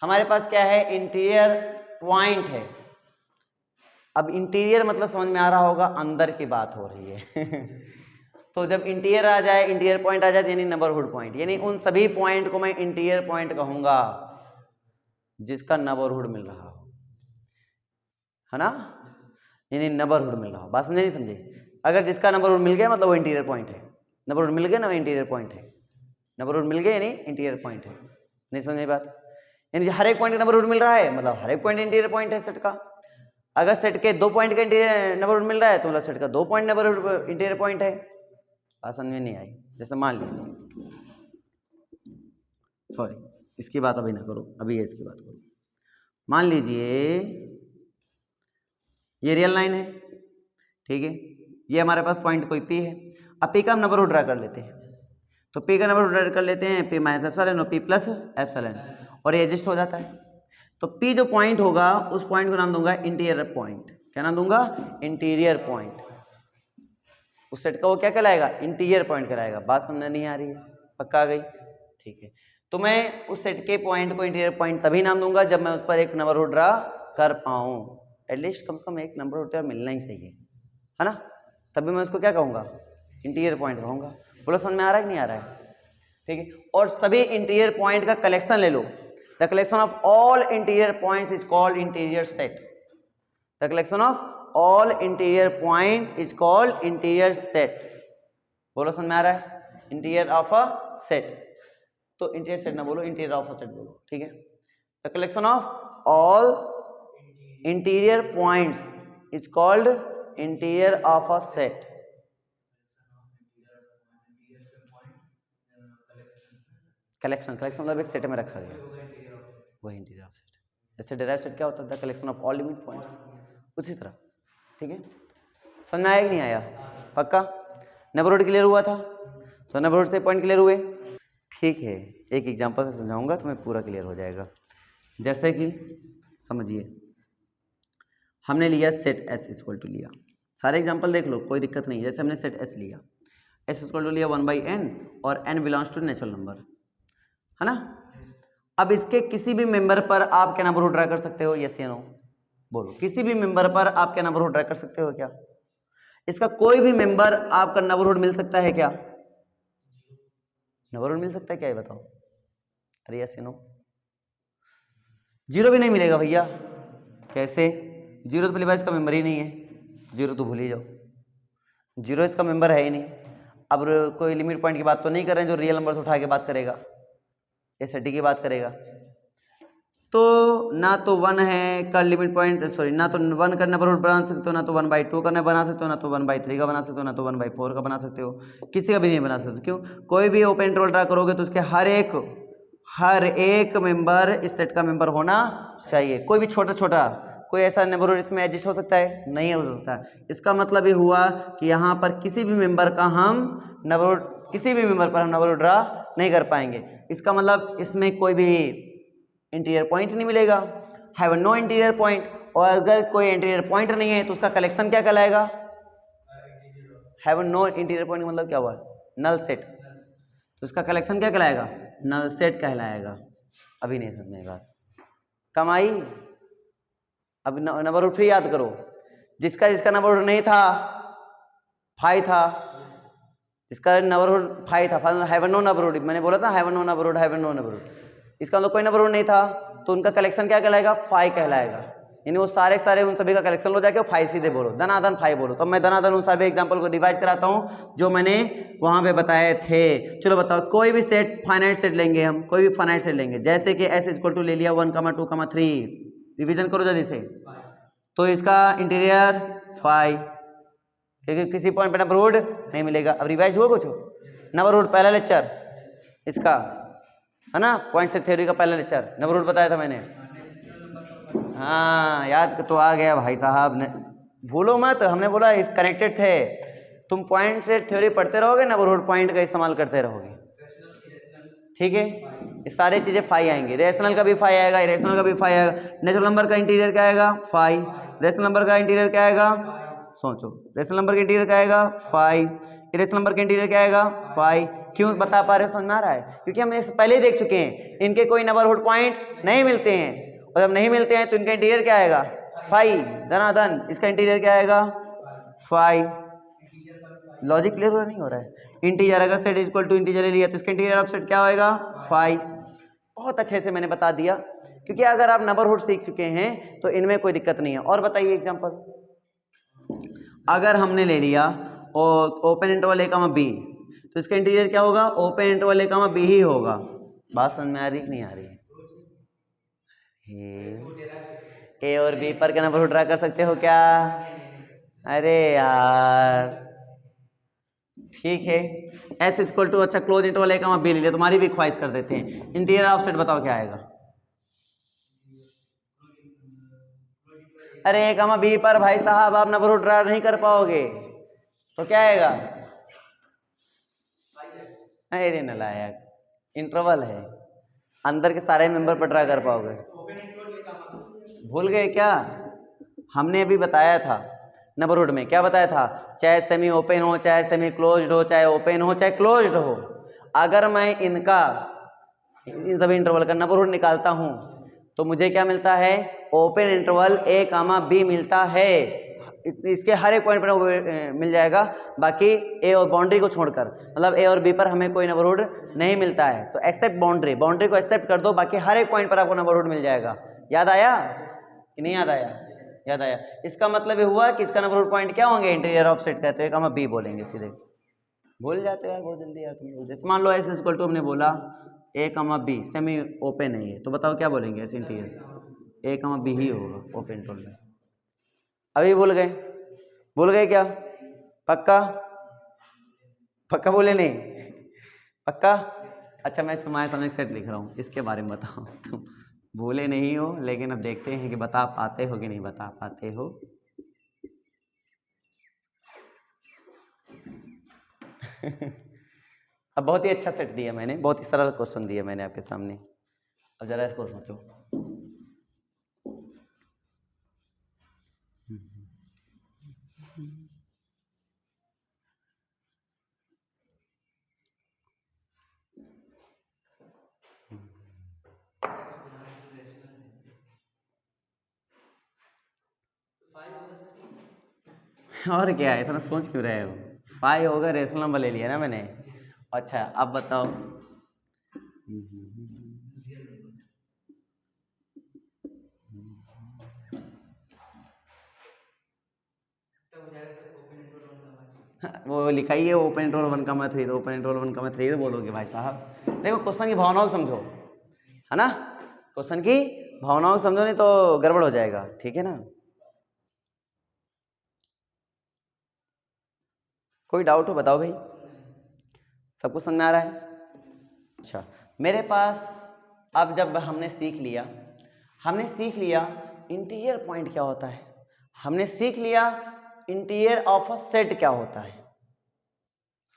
हमारे पास क्या है, इंटीरियर पॉइंट है। अब इंटीरियर मतलब समझ में आ रहा होगा, अंदर की बात हो रही है तो जब इंटीरियर आ जाए, इंटीरियर पॉइंट आ जाए यानी नेबरहुड पॉइंट, यानी उन सभी पॉइंट को मैं इंटीरियर पॉइंट कहूंगा जिसका नेबरहुड मिल रहा हो, है ना, यानी नेबरहुड मिल रहा हो। बात समझे नहीं समझे? अगर जिसका नेबरहुड मिल गया मतलब वो इंटीरियर पॉइंट है। नेबरहुड मिल गया ना, इंटीरियर पॉइंट है। नेबरहुड मिल गया यानी इंटीरियर पॉइंट है। नहीं समझे बात? यानी हर एक पॉइंट का नेबरहुड मिल रहा है मतलब हर एक पॉइंट इंटीरियर पॉइंट है सेट का। अगर सेट के 2 पॉइंट का इंटीरियर नेबरहुड मिल रहा है तो मतलब सेट का 2 पॉइंट नेबरहुड इंटीरियर पॉइंट है। बात समझ में नहीं आई? जैसे मान लीजिए, सॉरी इसकी बात अभी ना करो, अभी इसकी बात करो। मान लीजिए ये रियल लाइन है, ठीक है, ये हमारे पास पॉइंट कोई पी है। अब पी का हम नेबरहुड ड्रा कर लेते हैं, तो पी का नेबरहुड ड्रा कर लेते हैं, पी माइनस एप्सिलॉन और पी प्लस एप्सिलॉन, और ये एडजस्ट हो जाता है। तो पी जो पॉइंट होगा उस पॉइंट को नाम दूंगा इंटीरियर पॉइंट। क्या नाम दूंगा? Interior point. उस सेट का वो क्या कहलाएगा? इंटीरियर पॉइंट कहलाएगा। बात समझ नहीं आ रही है? पक्का आ गई? ठीक है, तो मैं उस सेट के पॉइंट को इंटीरियर पॉइंट तभी नाम दूंगा जब मैं उस पर एक नेबरहुड ड्रा कर पाऊं। एटलीस्ट कम से कम एक नेबरहुड मिलना ही चाहिए, है ना, तभी मैं उसको क्या कहूंगा? इंटीरियर पॉइंट कहूंगा। बोलो समझ में आ रहा है कि नहीं आ रहा है? ठीक है, और सभी इंटीरियर पॉइंट का कलेक्शन ले लो। The collection of all interior points is called interior set. The collection of all interior point is called interior set. बोलो समझ में आ रहा है? Interior of a set. तो इंटीरियर सेट ना बोलो, इंटीरियर ऑफ अ सेट बोलो, ठीक है। The collection of all interior points is called interior of a set. Collection मतलब एक सेट में रखा गया, वही इंटीरियर ऑफ सेट। जैसे डेराइव सेट क्या होता है? The collection of all limit points, उसी तरह, ठीक है। समझ में आया कि नहीं आया? पक्का? नेबरहुड क्लियर हुआ था? तो नेबरहुड से पॉइंट क्लियर हुए, ठीक है। एक एग्जांपल से समझाऊंगा तुम्हें पूरा क्लियर हो जाएगा। जैसे कि समझिए, हमने लिया सेट एस इक्वल टू लिया, सारे एग्जांपल देख लो, कोई दिक्कत नहीं। जैसे हमने सेट एस लिया, एस इक्वल टू लिया 1/n और n belongs to natural number, है ना। अब इसके किसी भी मेंबर पर आप क्या नेबरहुड ड्रा कर सकते हो? यस या नो बोलो। किसी भी मेंबर पर आप क्या नेबरहुड ड्रा कर सकते हो क्या? इसका कोई भी मेंबर आपका नेबरहुड मिल सकता है क्या? नेबरहुड मिल सकता है क्या, ये बताओ? अरे यस या नो? जीरो भी नहीं मिलेगा भैया। कैसे? जीरो तो पहली बार इसका मेंबर ही नहीं है, जीरो तो भूल ही जाओ, जीरो इसका मेंबर है ही नहीं। अब कोई लिमिट पॉइंट की बात तो नहीं कर रहे हैं जो रियल नंबर से उठा के बात करेगा, एसटी की बात करेगा। तो ना तो 1 है का लिमिट पॉइंट, सॉरी, ना तो 1 का नेबरहुड बना सकते हो, ना तो 1/2 का बना सकते हो, ना तो 1/3 का बना सकते हो, ना तो 1/4 का बना सकते हो, किसी का भी नहीं बना सकते। क्यों? कोई भी ओपन इंटरवल ड्रा करोगे तो उसके हर एक मेंबर इस सेट का मेंबर होना चाहिए। कोई भी छोटा छोटा कोई ऐसा नेबरहुड इसमें एडजस्ट हो सकता है? नहीं हो सकता। इसका मतलब ये हुआ कि यहाँ पर किसी भी मेंबर का हम नेबरहुड, किसी भी मेंबर पर हम नेबरहुड ड्रा नहीं कर पाएंगे। इसका मतलब इसमें कोई भी इंटीरियर पॉइंट नहीं मिलेगा, हैव नो इंटीरियर पॉइंट। और अगर कोई इंटीरियर पॉइंट नहीं है तो उसका कलेक्शन क्या कहलाएगा? हैव नो इंटीरियर पॉइंट मतलब क्या हुआ? Null set. तो इसका कलेक्शन क्या कहलाएगा? नल सेट कहलाएगा। अभी नहीं समझ में बात? कमाई? अब नेबरहुड फ्री याद करो। जिसका नेबरहुड नहीं था, फाई था, जिसका नेबरहुड फाई था, हैव नो नेबरहुड, मैंने बोला था have no neighbourhood, have no neighbourhood. इसका मतलब कोई नेबरहुड नहीं था तो उनका कलेक्शन क्या कहलाएगा? फाई कहलाएगा। यानी वो सारे उन सभी का कलेक्शन हो जाएगा, फाई सीधे बोलो, धनाधन फाई बोलो। तो मैं धनाधन उन सभी एग्जांपल को रिवाइज कराता हूं जो मैंने वहां पे बताए थे। चलो बताओ, कोई भी सेट फाइनाइट सेट लेंगे हम, कोई भी फाइनाइट सेट लेंगे, जैसे कि एस इक्वल टू ले लिया 1, 2, 3, रिविजन करो जल्दी से। तो इसका इंटीरियर फाई, क्योंकि किसी पॉइंट पे नेबरहुड नहीं मिलेगा। अब रिवाइज हुआ कुछ? नेबरहुड पहला लेक्चर इसका, है ना, पॉइंट सेट थ्योरी का पहला लेक्चर, नेबरहुड बताया था मैंने। हाँ याद तो आ गया भाई साहब, भूलो मत, हमने बोला इस कनेक्टेड थे। तुम पॉइंट सेट थ्योरी पढ़ते रहोगे, नेबरहुड पॉइंट का इस्तेमाल करते रहोगे, ठीक है। ये सारी चीजें फाई आएंगी, रेशनल का भी फाई आएगा, इरेशनल का भी फाई आएगा। नेचुरल नंबर का इंटीरियर क्या आएगा? फाई। रेशनल नंबर का इंटीरियर क्या आएगा? सोचो, रेशनल नंबर का इंटीरियर क्या आएगा? फाई। इरेशनल नंबर का इंटीरियर क्या आएगा? फाई। क्यों बता पा रहे हो, समझ में आ रहा है? क्योंकि हम इस पहले ही देख चुके हैं, इनके कोई नेबरहुड पॉइंट नहीं मिलते हैं, और जब नहीं मिलते हैं तो इनका इंटीरियर क्या आएगा, फाई, धनाधन। इसका इंटीरियर क्या आएगा, फाई। लॉजिक क्लियर हो नहीं हो रहा है? इंटीजर अगर सेट इक्वल टू इंटीजर ले लिया तो इसका इंटीरियर ऑफ सेट क्या होएगा, फाई। बहुत अच्छे से मैंने बता दिया, क्योंकि अगर आप नेबरहुड सीख चुके हैं तो इनमें कोई दिक्कत नहीं है। और बताइए एग्जांपल, अगर हमने ले लिया open interval A comma B, तो इसका इंटीरियर क्या होगा, open interval A comma B ही होगा। बात समझ में आ रही कि नहीं आ रही है? ए और बी पर क्या नेबरहुड ड्रा कर सकते हो क्या? अरे यार ठीक है, एस इक्वल टू, अच्छा close interval A comma B ले लिया, तुम्हारी भी ख्वाहिश कर देते हैं। इंटीरियर ऑफ सेट बताओ क्या आएगा? अरे ए कॉमा बी पर भाई साहब आप नेबरहुड ड्रा नहीं कर पाओगे, तो क्या आएगा? अरे नालायक, इंटरवल है, अंदर के सारे मेंबर पर ड्रा कर पाओगे? भूल गए क्या? हमने अभी बताया था नेबरहुड में, क्या बताया था? चाहे सेमी ओपन हो, चाहे सेमी क्लोज्ड हो, चाहे ओपन हो, चाहे क्लोज्ड हो, अगर मैं इनका, इन सभी इंटरवल का नेबरहुड निकालता हूं तो मुझे क्या मिलता है, ओपन इंटरवल ए कामा बी मिलता है। इसके हर एक पॉइंट पर मिल जाएगा, बाकी ए और बाउंड्री को छोड़कर, मतलब ए और बी पर हमें कोई नेबरहुड नहीं मिलता है। तो एक्सेप्ट बाउंड्री, बाउंड्री को एक्सेप्ट कर दो, बाकी हर एक पॉइंट पर आपको नेबरहुड मिल जाएगा। याद आया कि नहीं याद आया? याद आया। इसका मतलब ये हुआ कि इसका नेबरहुड पॉइंट क्या होंगे, इंटीरियर ऑफ सेट कहते हैं, कॉमा बी बोलेंगे सीधे। भूल जाते यार बहुत जल्दी यार तुम लोग। जैसे मान लो एस इक्वल टू हमने बोला ए कॉमा बी, सेमी ओपन है ये, तो बताओ क्या बोलेंगे? एस इंटीरियर ए कॉमा बी ही होगा ओपन इंटरवल में। अभी भूल गए? भूल गए क्या? पक्का? पक्का बोले नहीं? पक्का? अच्छा मैं तुम्हारे सामने सेट लिख रहा हूँ, इसके बारे में बताओ। तुम भूले नहीं हो, लेकिन अब देखते हैं कि बता पाते हो कि नहीं बता पाते हो। अब बहुत ही अच्छा सेट दिया मैंने, बहुत ही सरल क्वेश्चन दिया मैंने आपके सामने। अब जरा इसको सोचो। और क्या है, इतना सोच क्यों रहे हो? 5 होगा, रेशनल नंबर ले लिया ना मैंने। अच्छा अब बताओ, वो लिखा ही है ओपन इंटरवल 1,3, तो ओपन इंटरवल 1,3 तो बोलोगे भाई साहब। देखो क्वेश्चन की भावनाओं को समझो, है ना? क्वेश्चन की भावनाओं को समझो, नहीं तो गड़बड़ हो जाएगा, ठीक है ना? कोई डाउट हो बताओ भाई, सब कुछ समझ में आ रहा है? अच्छा मेरे पास, अब जब हमने सीख लिया इंटीरियर पॉइंट क्या होता है, हमने सीख लिया इंटीरियर ऑफ अ सेट क्या होता है,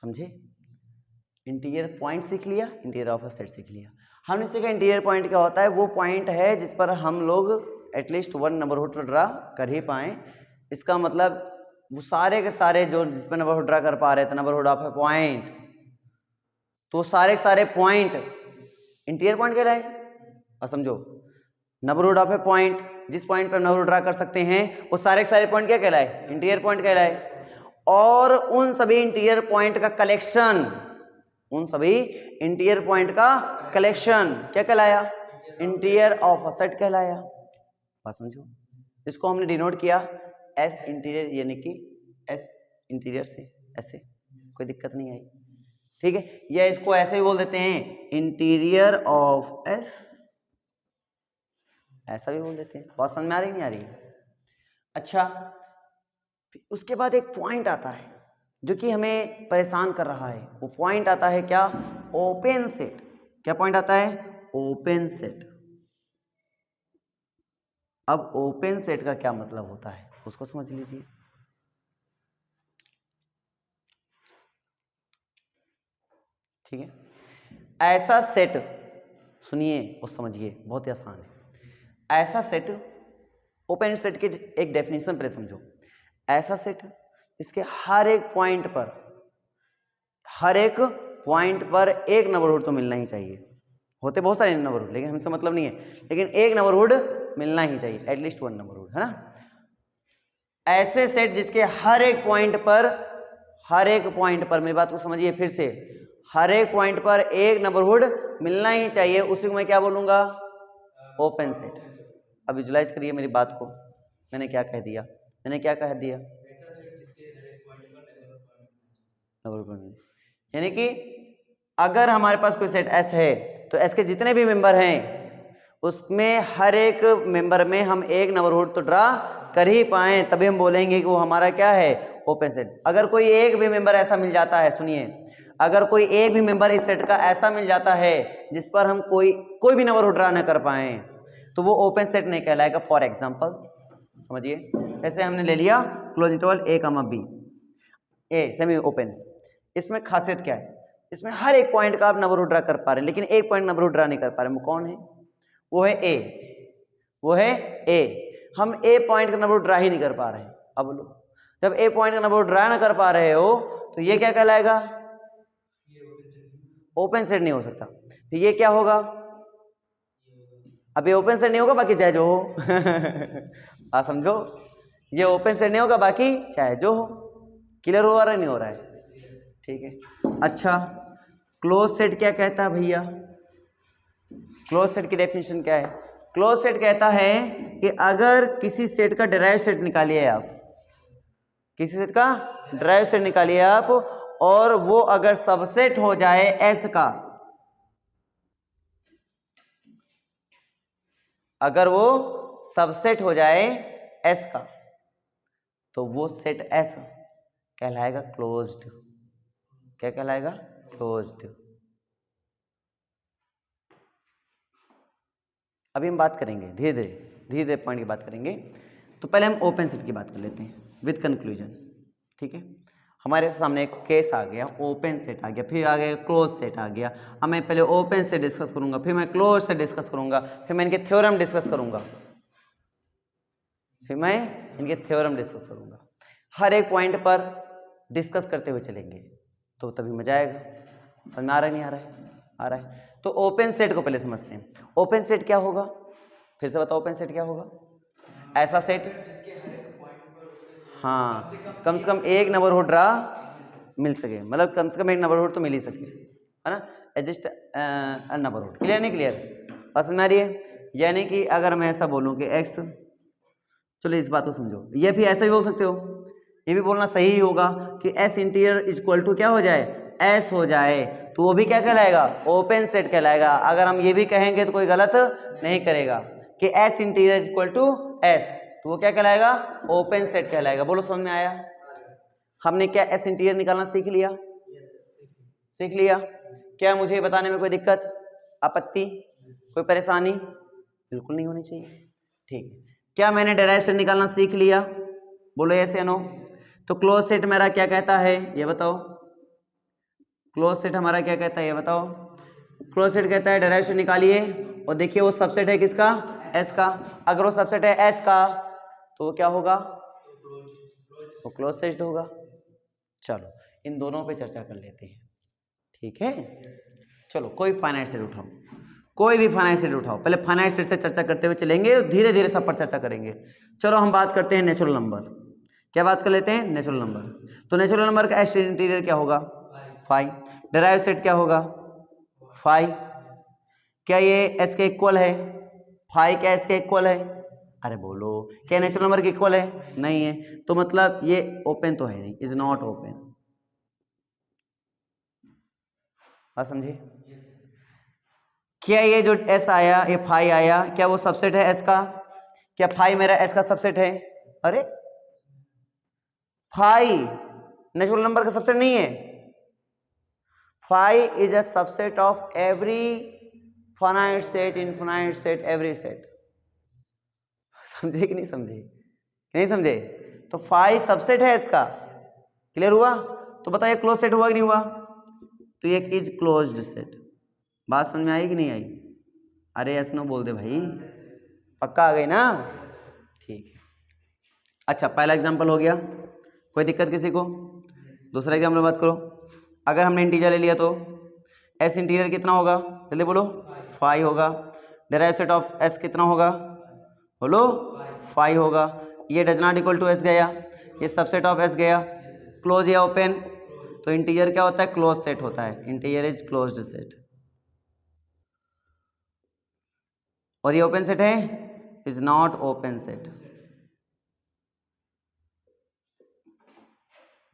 समझे? इंटीरियर पॉइंट सीख लिया, इंटीरियर ऑफ अ सेट सीख लिया। हमने सीखा इंटीरियर पॉइंट क्या होता है, वो पॉइंट है जिस पर हम लोग एटलीस्ट 1 नेबरहुड ड्रा कर ही पाए। इसका मतलब वो सारे के सारे जो जिस पर नेबरहुड ड्रा कर पा रहे थे, नेबरहुड ऑफ ए पॉइंट, तो सारे सारे पॉइंट इंटीरियर पॉइंट कहलाए। और समझो नेबरहुड ऑफ ए पॉइंट, जिस पॉइंट पर नेबरहुड ड्रा कर सकते हैं वो सारे के सारे पॉइंट क्या कहलाए, इंटीरियर पॉइंट कहलाए। और उन सभी इंटीरियर पॉइंट का कलेक्शन, उन सभी इंटीरियर पॉइंट का कलेक्शन क्या कहलाया, इंटीरियर ऑफ अ सेट कहलाया। बात समझो, इसको हमने डिनोट किया एस इंटीरियर, यानी कि एस इंटीरियर से, ऐसे कोई दिक्कत नहीं आई, ठीक है? या इसको ऐसे भी बोल देते हैं इंटीरियर ऑफ एस, ऐसा भी बोल देते हैं। बात समझ में आ रही नहीं आ रही? अच्छा उसके बाद एक पॉइंट आता है जो कि हमें परेशान कर रहा है, वो पॉइंट आता है क्या, ओपन सेट। क्या पॉइंट आता है, ओपन सेट। अब ओपन सेट का क्या मतलब होता है उसको समझ लीजिए। ठीक है, ऐसा सेट, सुनिए और समझिए, बहुत ही आसान है। ऐसा सेट, ओपन सेट की एक डेफिनेशन पहले समझो। ऐसा सेट इसके हर एक पॉइंट पर, हर एक पॉइंट पर एक नेबरहुड तो मिलना ही चाहिए। होते बहुत सारे नेबरहुड, लेकिन हमसे मतलब नहीं है, लेकिन एक नेबरहुड मिलना ही चाहिए, एटलीस्ट वन नेबरहुड, है ना। ऐसे सेट जिसके हर एक पॉइंट पर, मेरी बात को समझिए फिर से, हर एक पॉइंट पर एक नेबरहुड मिलना ही चाहिए, उसी को मैं क्या बोलूंगा, ओपन सेट। अब विजुलाइज करिए मेरी बात को, मैंने क्या कह दिया, यानी कि अगर हमारे पास कोई सेट एस है तो एस के जितने भी मेंबर हैं उसमें हर एक मेंबर में हम एक नेबरहुड तो ड्रा कर ही पाए, तभी हम बोलेंगे कि वो हमारा क्या है, ओपन सेट। अगर कोई एक भी मेंबर ऐसा मिल जाता है, सुनिए, अगर कोई एक भी मेंबर इस सेट का ऐसा मिल जाता है जिस पर हम कोई भी नेबरहुड ड्रा न कर पाए, तो वो ओपन सेट नहीं कहलाएगा। फॉर एग्जांपल समझिए, जैसे हमने ले लिया close interval A comma B, A semi open, इसमें खासियत क्या है, इसमें हर एक पॉइंट का आप नेबरहुड ड्रा कर पा रहे हैं, लेकिन एक पॉइंट नेबरहुड ड्रा नहीं कर पा रहे। वो कौन है, वो है ए, हम ए पॉइंट का नेबरहुड ड्रा ही नहीं कर पा रहे हैं। अब बोलो, जब ए पॉइंट का नेबरहुड ड्रा ना कर पा रहे हो तो ये क्या कहलाएगा, ओपन सेट नहीं हो सकता। तो ये क्या होगा, अब ये ओपन सेट नहीं होगा, बाकी चाहे जो हो आप समझो, ये ओपन सेट नहीं होगा, बाकी चाहे जो हो। क्लियर हो रहा है, नहीं हो रहा है, ठीक है। अच्छा, क्लोज सेट क्या कहता है भैया, क्लोज सेट की डेफिनेशन क्या है, क्लोज सेट कहता है कि अगर किसी सेट का डिराइव सेट निकालिए आप, किसी सेट का डिराइव सेट निकालिए आप, और वो अगर सबसेट हो जाए एस का, अगर वो सबसेट हो जाए एस का, तो वो सेट एस कहलाएगा क्लोज्ड। क्या कहलाएगा, क्लोज्ड। अभी हम बात करेंगे धीरे धीरे पॉइंट की बात करेंगे। तो पहले हम ओपन सेट की बात कर लेते हैं विद कंक्लूजन, ठीक है। हमारे सामने एक केस आ गया, ओपन सेट आ गया, फिर आ गया क्लोज सेट आ गया। अब मैं पहले ओपन सेट डिस्कस करूंगा, फिर मैं क्लोज सेट डिस्कस करूंगा, फिर मैं इनके थ्योरम डिस्कस करूंगा, हर एक पॉइंट पर डिस्कस करते हुए चलेंगे, तो तभी मजा आएगा। समझ में आ रहा है, नहीं आ रहा है, आ रहा है। तो ओपन सेट को पहले समझते हैं। ओपन सेट क्या होगा, फिर से बताओ, ओपन सेट क्या होगा, ऐसा सेट, हाँ, कम से कम एक नेबरहुड ड्रा मिल सके, मतलब कम से कम एक नेबरहुड तो मिल ही सके, है ना, एडजस्ट नेबरहुड। क्लियर नहीं क्लियर, बात समझ में आ रही है। यानी कि अगर मैं ऐसा बोलूं कि एक्स, चलो इस बात को समझो, ये भी ऐसा भी बोल सकते हो, ये भी बोलना सही ही होगा कि एस इंटीरियर इक्वल टू क्या हो जाए, एस हो जाए, तो वो भी क्या कहलाएगा, ओपन सेट कहलाएगा। अगर हम ये भी कहेंगे तो कोई गलत नहीं करेगा कि S interior equal to S, तो वो क्या कहलाएगा, ओपन सेट कहलाएगा। बोलो समझ में आया। हमने क्या एस इंटीरियर निकालना सीख लिया, सीख लिया। क्या मुझे बताने में कोई दिक्कत, आपत्ति, कोई परेशानी, बिल्कुल नहीं होनी चाहिए, ठीक है। क्या मैंने डिराइव सेट निकालना सीख लिया, बोलो यस या नो। तो क्लोज सेट मेरा क्या कहता है ये बताओ, क्लोज सेट हमारा क्या कहता है ये बताओ। क्लोज सेट कहता है डिराइव सेट निकालिए और देखिए वो सबसेट है किसका, एस का। अगर वो सबसेट है एस का तो वो क्या होगा, वो क्लोज सेट होगा। चलो इन दोनों पे चर्चा कर लेते हैं, ठीक है। चलो कोई फाइनाइट सेट उठाओ, कोई भी फाइनाइट सेट उठाओ, पहले फाइनाइट सेट से चर्चा करते हुए चलेंगे, धीरे धीरे सब पर चर्चा करेंगे। चलो हम बात करते हैं नेचुरल नंबर। क्या बात कर लेते हैं, नेचुरल नंबर। तो नेचुरल नंबर का एस इंटीरियर क्या होगा, 5। डिराइव सेट क्या होगा, 5। क्या ये एस के इक्वल है, 5 क्या एस के इक्वल है, अरे बोलो, क्या नेचुरल नंबर के इक्वल है, नहीं है, तो मतलब ये ओपन तो है नहीं, इज नॉट ओपन। बात समझे। क्या ये जो एस आया, ये 5 आया, क्या वो सबसेट है एस का, क्या 5 मेरा एस का सबसेट है, अरे 5 नेचुरल नंबर का सबसेट नहीं है। 5 is a subset of every finite set, infinite set, every set. समझे कि नहीं समझे, नहीं समझे। तो 5 सबसेट है इसका, क्लियर हुआ। तो बताइए क्लोज सेट हुआ कि नहीं हुआ, तो ये इज क्लोज्ड सेट। बात समझ में आई कि नहीं आई, अरे यस नो बोल दे भाई, पक्का आ गई ना, ठीक है। अच्छा पहला एग्जांपल हो गया, कोई दिक्कत किसी को, दूसरा एग्जांपल बात करो। अगर हमने इंटीजर ले लिया तो एस इंटीजर कितना होगा, जल्दी बोलो, 5 होगा। डेराइव सेट ऑफ एस कितना होगा, बोलो 5 होगा। ये does not equal to S गया, ये सबसेट ऑफ एस गया, क्लोज या ओपन, तो इंटीजर क्या होता है, क्लोज सेट होता है, इंटीजर इज क्लोज्ड सेट। और ये ओपन सेट है, इज नॉट ओपन सेट।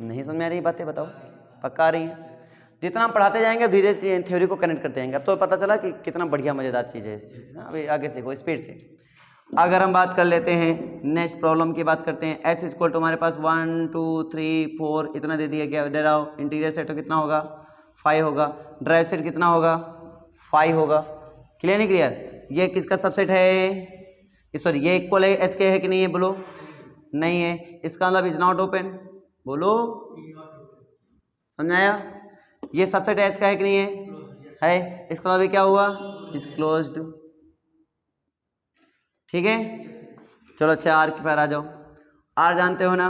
नहीं समझ में आ रही बातें, बताओ, पक्का आ रही है? जितना हम पढ़ाते जाएंगे धीरे धीरे थ्योरी को कनेक्ट करते जाएंगे। अब तो पता चला कि कितना बढ़िया मजेदार चीज़ है। अभी आगे सीखो स्पीड से। अगर हम बात कर लेते हैं नेक्स्ट प्रॉब्लम की बात करते हैं, एस इक्वल टू हमारे पास 1 2 3 4 इतना दे दिया गया, डेराओ इंटीरियर सेट कितना होगा, 5 होगा। ड्राइव सेट कितना होगा, 5 होगा। क्लियर नहीं क्लियर? ये किसका सबसेट है, सॉरी ये इक्वल है एस के है कि नहीं है, बोलो नहीं है, इसका मतलब इज नॉट ओपन, बोलो समझाया? ये सबसेट एस का है कि नहीं है, इसका मतलब क्या हुआ, इज क्लोज्ड। ठीक है, चलो अच्छा आर के पार आ जाओ। आर जानते हो ना,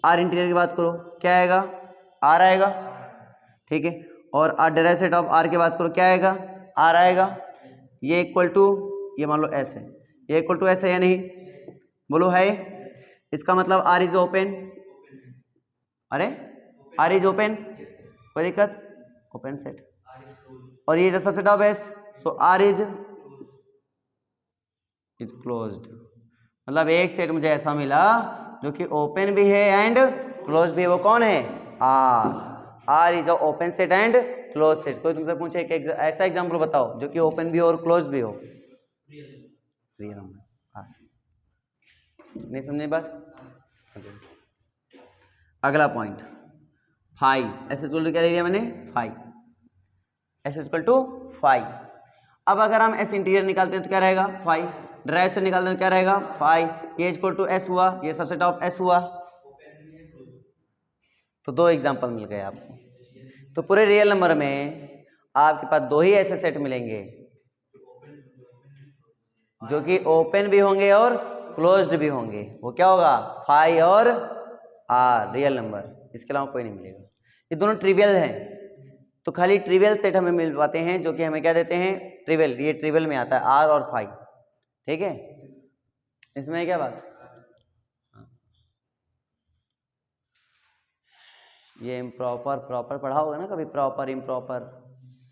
आर इंटीरियर की बात करो क्या आएगा, आर आएगा, ठीक है। और R derive set of R की बात करो क्या आएगा, आर आएगा। ये इक्वल टू, ये मान लो एस है, ये इक्वल टू एस है या नहीं, बोलो है। इसका मतलब आर इज ओपन, अरे आर इज ओपन, कोई दिक्कत, ओपन सेट। और ये subset of S, so R is closed. मतलब एक सेट मुझे ऐसा मिला जो कि ओपन भी है एंड क्लोज भी है, वो कौन है, R. R is a open set and close set. कोई तुमसे पूछे एक ऐसा एग्जांपल बताओ जो कि ओपन भी हो और क्लोज भी हो, रियल नंबर। नहीं समझे बात? अगला पॉइंट 5, एस इक्वल टू क्या ले लिया मैंने, 5, एस इक्वल टू 5। अब अगर हम एस इंटीरियर निकालते हैं तो क्या रहेगा, 5। ड्राइव से निकालते हैं तो क्या रहेगा, 5। ये इक्वल टू एस हुआ, ये सबसेट ऑफ एस हुआ। तो 2 एग्जांपल मिल गए आपको। तो पूरे रियल नंबर में आपके पास 2 ही ऐसे सेट मिलेंगे जो कि ओपन भी होंगे और क्लोज्ड भी होंगे। वो क्या होगा, 5 और आर, रियल नंबर, इसके अलावा कोई नहीं मिलेगा। ये दोनों ट्रिवियल हैं, तो खाली ट्रिवियल सेट हमें मिल पाते हैं जो कि हमें क्या देते हैं, ट्रिवियल। ये ट्रिवियल में आता है आर और 5, ठीक है। इसमें क्या बात, ये इम्प्रॉपर प्रॉपर पढ़ा होगा ना कभी, प्रॉपर इम्प्रॉपर,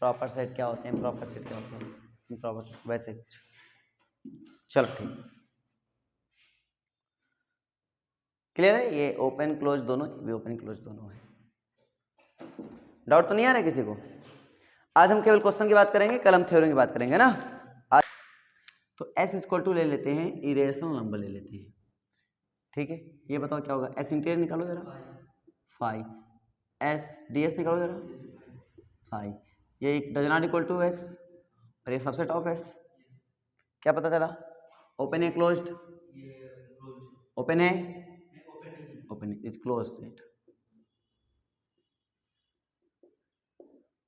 प्रॉपर सेट क्या होते हैं, प्रॉपर सेट क्या होते हैं, इम्प्रॉपर सेट वैसे कुछ। चलो ठीक, क्लियर है? ये ओपन क्लोज दोनों, भी ओपन क्लोज दोनों है। डाउट तो नहीं आ रहा है किसी को? आज हम केवल क्वेश्चन की बात करेंगे, कल हम थ्योरम की बात करेंगे ना आज। तो एस इक्वल टू ले लेते हैं, इरेशनल नंबर ले लेते हैं, ठीक है। ये बताओ क्या होगा, एस इंटीरियर निकालो जरा, 5। एस डी एस निकालो जरा, 5। ये does not equal to S, और ये सबसेट ऑफ एस। क्या पता चला, ओपन है क्लोज्ड, ओपन है, ओपन इज क्लोज सेट,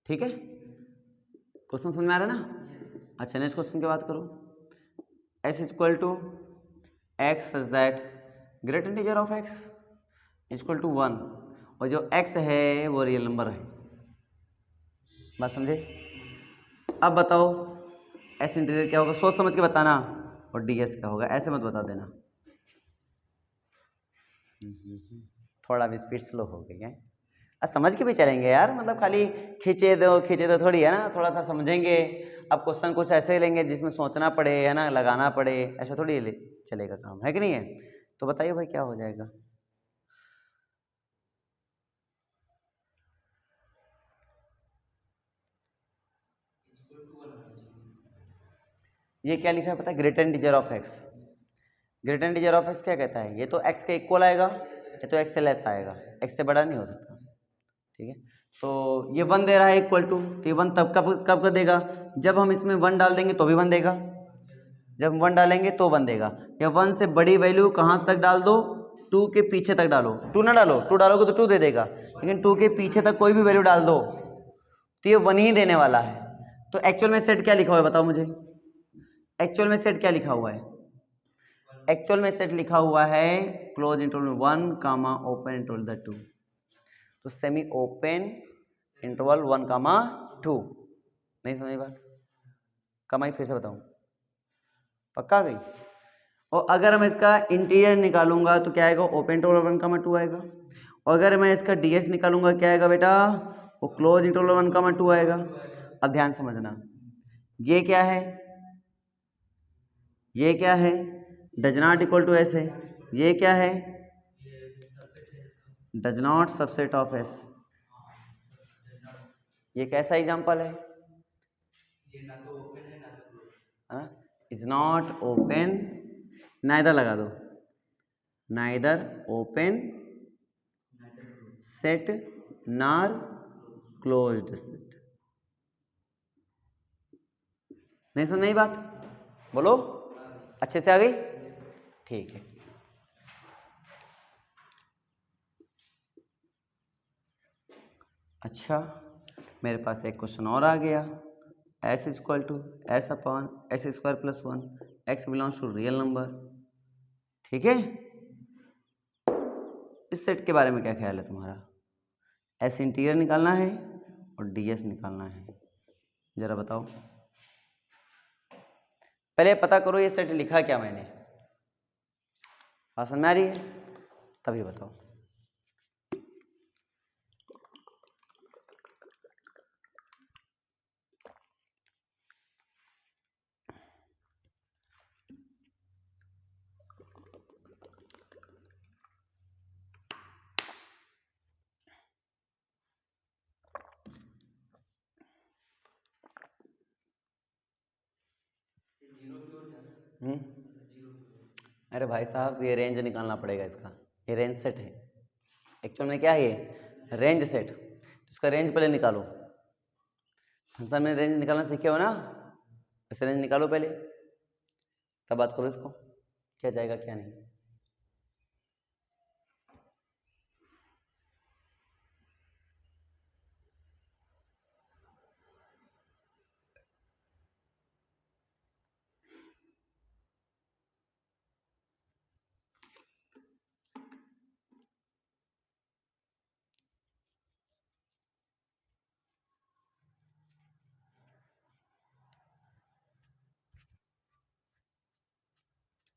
ठीक है। क्वेश्चन समझ में आ रहा है ना? अच्छा नेक्स्ट क्वेश्चन की बात करो, S is equal to x such that greater integer of x equal to 1, और जो एक्स है वो रियल नंबर है। बात समझे? अब बताओ एस इंटीरियर क्या होगा, सोच समझ के बताना, और डी एस क्या होगा, ऐसे मत बता देना। थोड़ा भी स्पीड स्लो हो गई है, समझ के भी चलेंगे यार, मतलब खाली खींचे दो थोड़ी है ना, थोड़ा सा समझेंगे। अब क्वेश्चन कुछ ऐसे लेंगे जिसमें सोचना पड़े, है ना, लगाना पड़े, ऐसा थोड़ी चलेगा काम, है कि नहीं है? तो बताइए भाई क्या हो जाएगा। ये क्या लिखा है पता है, greater integer of x. Greater integer of x क्या कहता है, ये तो एक्स के इक्वल आएगा, ये तो एक्स से लेस आएगा, एक्स से बड़ा नहीं हो सकता, ठीक है। तो ये 1 दे रहा है इक्वल टू, तो ये 1 तब कब कर देगा, जब हम इसमें 1 डाल देंगे तो भी 1 देगा, जब 1 डालेंगे तो 1 देगा। या 1 से बड़ी वैल्यू कहाँ तक डाल दो, 2 के पीछे तक डालो, 2 ना डालो, 2 डालोगे तो 2 दे देगा, लेकिन 2 के पीछे तक कोई भी वैल्यू डाल दो तो ये 1 ही देने वाला है। तो एक्चुअल में सेट क्या लिखा हुआ है बताओ मुझे, एक्चुअल में सेट क्या लिखा हुआ है, एक्चुअल में सेट लिखा हुआ है क्लोज इंटरवल में 1 कामा ओपन इंटरवल द 2। तो सेमी ओपन इंटरवल 1,2। नहीं समझी बात? कमाई फिर से बताऊं, पक्का गई? और अगर मैं इसका इंटीरियर निकालूंगा तो क्या आएगा? ओपन इंटरवल 1,2 आएगा। और अगर मैं इसका डीएस निकालूंगा क्या आएगा बेटा? वो क्लोज इंटरवल 1,2 आएगा। अब ध्यान समझना, ये क्या है, ये क्या है? Does not equal to S है। ये क्या है? Does not subset of S. ये कैसा एग्जांपल है? इज नॉट ओपन, नाइदर लगा दो, neither open set nor closed set. नहीं समझ नहीं बात? बोलो, अच्छे से आ गई? ठीक है। अच्छा, मेरे पास एक क्वेश्चन और आ गया। S is equal to S upon S square plus 1, x belongs to real number. ठीक है, इस सेट के बारे में क्या ख्याल है तुम्हारा? एस इंटीरियर निकालना है और डीएस निकालना है, जरा बताओ। पहले पता करो ये सेट लिखा क्या मैंने, बात समझ में आ रही है? तभी बताओ। अरे भाई साहब, ये रेंज निकालना पड़ेगा इसका। ये रेंज सेट है एक्चुअल में। क्या है ये? Range set. इसका रेंज पहले निकालो। फंक्शन में रेंज निकालना सीखे हो ना, इसे रेंज निकालो पहले, तब बात करो इसको क्या जाएगा क्या नहीं।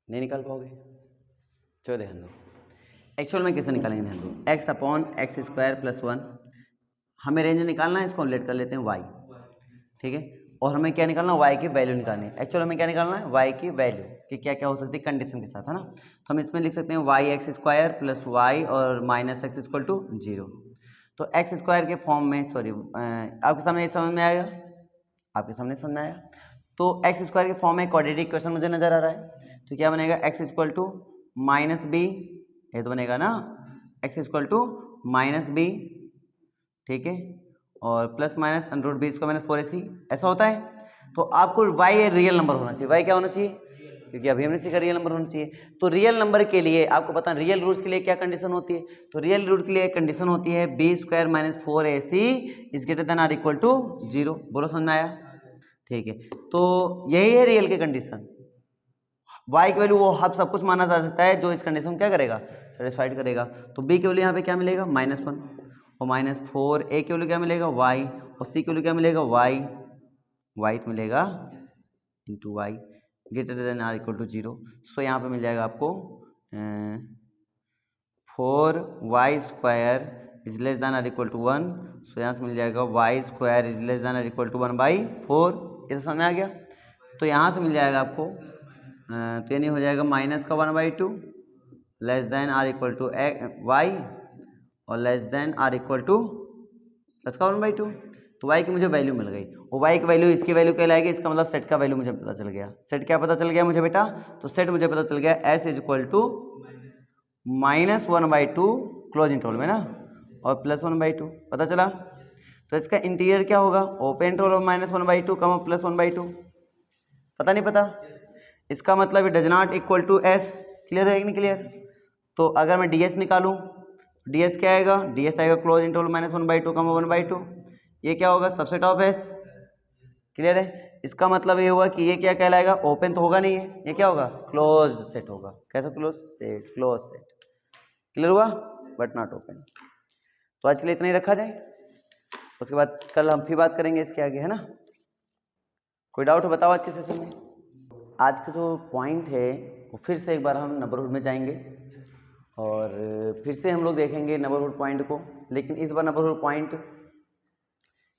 नहीं निकाल पाओगे? चलो ध्यान दो, एक्चुअल में कैसे निकालेंगे, ध्यान दो। X upon x square plus 1, हमें रेंज निकालना है, इसको लेट कर लेते हैं वाई। ठीक है, और हमें क्या निकालना है? वाई की वैल्यू निकालनी है। एक्चुअल में क्या निकालना है? वाई की वैल्यू कि क्या क्या हो सकती है कंडीशन के साथ, है ना। तो हम इसमें लिख सकते हैं y x square plus y और माइनस एक्स इक्वल टू 0। तो एक्स स्क्वायर के फॉर्म में, सॉरी आपके सामने समझ में आएगा, आपके सामने समझ में आया। तो एक्स स्क्वायर के फॉर्म में क्वाड्रेटिक इक्वेशन मुझे नजर आ रहा है, तो क्या बनेगा? X equal to minus b, ये तो बनेगा ना, x equal to minus b, ठीक है, और plus minus under root b square minus 4ac, ऐसा होता है। तो आपको y रियल नंबर होना चाहिए। y क्या होना चाहिए? क्योंकि अभी हमने सीखा रियल नंबर होना चाहिए। तो रियल नंबर के लिए आपको पता है रियल रूट्स के लिए क्या कंडीशन होती है? तो रियल रूट के लिए कंडीशन होती है b square minus 4ac is greater than or equal to 0। बोलो समझ में आया? ठीक है, तो यही है रियल की कंडीशन। y की वैल्यू वो सब कुछ माना जा सकता है जो इस कंडीशन को क्या करेगा? सेटिस्फाइड करेगा। तो b की वैल्यू यहाँ पे क्या मिलेगा? -1 और -4। a की वैल्यू क्या मिलेगा? y और c की वैल्यू क्या मिलेगा? y तो मिलेगा into y greater than or equal to 0। So यहाँ पे मिल जाएगा आपको 4y square is less than or equal to 1। So यहाँ से मिल जाएगा y square is less than or equal to 1/4। ये समझ में आ गया? तो यहाँ से मिल जाएगा आपको तो ये नहीं हो जाएगा माइनस का 1/2 less than or equal to y और less than or equal to plus का 1/2। तो y की मुझे वैल्यू मिल गई, और y की वैल्यू इसकी वैल्यू कहलाएगी। इसका मतलब सेट का वैल्यू मुझे पता चल गया। सेट क्या पता चल गया मुझे बेटा? तो सेट मुझे पता चल गया s is equal to -1/2 close interval में ना, और +1/2 पता चला। तो इसका इंटीरियर क्या होगा? ओपन इंटरवल -1/2 कमा +1/2। पता नहीं पता? इसका मतलब does not equal to s। Clear है कि नहीं क्लियर? तो अगर मैं ds निकालूं, ds क्या आएगा? ds आएगा क्लोज इंटरवल -1/2 कमा 1/2। ये क्या होगा? Subset of s। क्लियर है? इसका मतलब ये हुआ कि ये क्या कहलाएगा? ओपन तो होगा नहीं है, ये क्या होगा? क्लोज्ड सेट होगा। कैसा? Close set, close set. Clear हुआ? But not open. तो आज के लिए इतना ही रखा जाए। उसके बाद कल हम फिर बात करेंगे इसके आगे, है ना। कोई डाउट हो बताओ आज के सेशन में। आज का जो पॉइंट है वो फिर से एक बार हम नेबरहुड में जाएंगे और फिर से हम लोग देखेंगे नेबरहुड पॉइंट को, लेकिन इस बार नेबरहुड पॉइंट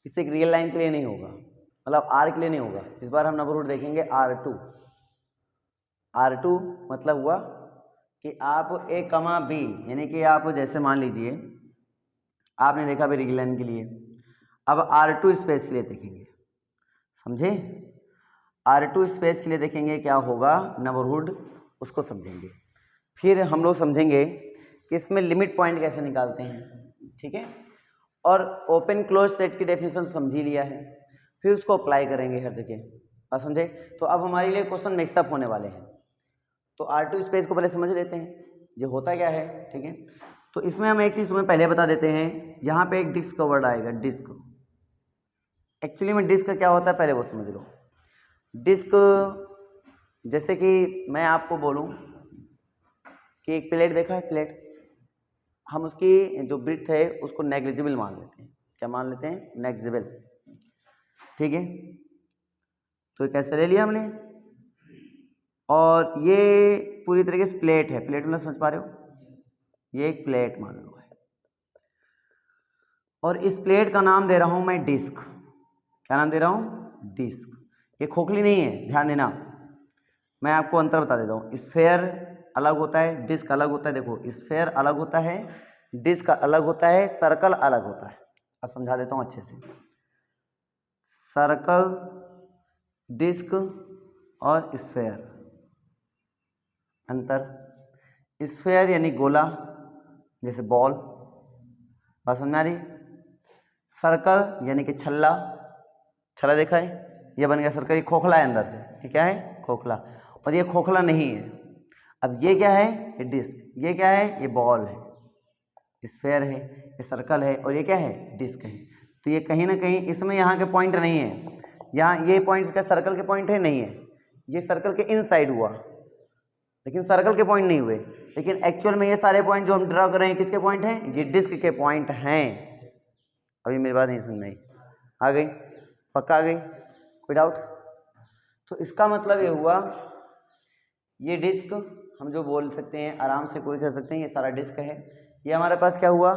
इससे एक रियल लाइन के लिए नहीं होगा, मतलब आर के लिए नहीं होगा। इस बार हम नेबरहुड देखेंगे R2। R2 मतलब हुआ कि आप A, B, यानी कि आप जैसे मान लीजिए आपने देखा अभी रियल लाइन के लिए, अब R2 स्पेस के लिए देखेंगे, समझे। R2 स्पेस के लिए देखेंगे क्या होगा नेबरहुड, उसको समझेंगे। फिर हम लोग समझेंगे कि इसमें लिमिट पॉइंट कैसे निकालते हैं, ठीक है। और ओपन क्लोज सेट की डेफिनेशन समझ ही लिया है, फिर उसको अप्लाई करेंगे हर जगह, बात समझे। तो अब हमारे लिए क्वेश्चन मिक्सअप होने वाले हैं। तो R2 स्पेस को पहले समझ लेते हैं ये होता क्या है, ठीक है। तो इसमें हम एक चीज़ तुम्हें पहले बता देते हैं, यहाँ पे एक डिस्क का वर्ड आएगा, डिस्क। एक्चुअली में डिस्क क्या होता है पहले वो समझ लो। डिस्क जैसे कि मैं आपको बोलूं कि एक प्लेट देखा है, प्लेट, हम उसकी जो ब्रेड्थ है उसको नेग्लिजिबल मान लेते हैं। क्या मान लेते हैं? नेग्लिजिबल, ठीक है। तो कैसे ले लिया हमने, और ये पूरी तरीके से प्लेट है, प्लेट मतलब समझ पा रहे हो, ये एक प्लेट मान लो है, और इस प्लेट का नाम दे रहा हूं मैं डिस्क। क्या नाम दे रहा हूं? डिस्क। ये खोखली नहीं है, ध्यान देना, मैं आपको अंतर बता देता हूँ। स्फेयर अलग होता है, डिस्क अलग होता है। देखो स्फेयर अलग होता है, डिस्क अलग होता है, सर्कल अलग होता है। अब समझा देता हूँ अच्छे से। सर्कल, डिस्क और स्फेयर, अंतर। स्फेयर यानी गोला, जैसे बॉल, बात समझ आ रही। सर्कल यानी कि छल्ला, छल्ला देखा है, ये बन गया सर्कल, ये खोखला है अंदर से, ये क्या है? खोखला। और ये खोखला नहीं है। अब ये क्या है? ये डिस्क। ये क्या है? ये बॉल है, स्फेयर है, ये सर्कल है, और ये क्या है? डिस्क है। तो ये कहीं ना कहीं इसमें यहाँ के पॉइंट नहीं है, यहाँ ये पॉइंट्स क्या सर्कल के पॉइंट है? नहीं है, ये सर्कल के इनसाइड हुआ, लेकिन सर्कल के पॉइंट नहीं हुए। लेकिन एक्चुअल में ये सारे पॉइंट जो हम ड्रा कर रहे हैं किसके पॉइंट हैं? ये डिस्क के पॉइंट हैं। अभी मेरी बात नहीं समझ में आई? आ गई? पक्का आ गई? कोई डाउट? तो इसका मतलब ये हुआ, ये डिस्क हम जो बोल सकते हैं आराम से कोई कह सकते हैं ये सारा डिस्क है। ये हमारे पास क्या हुआ?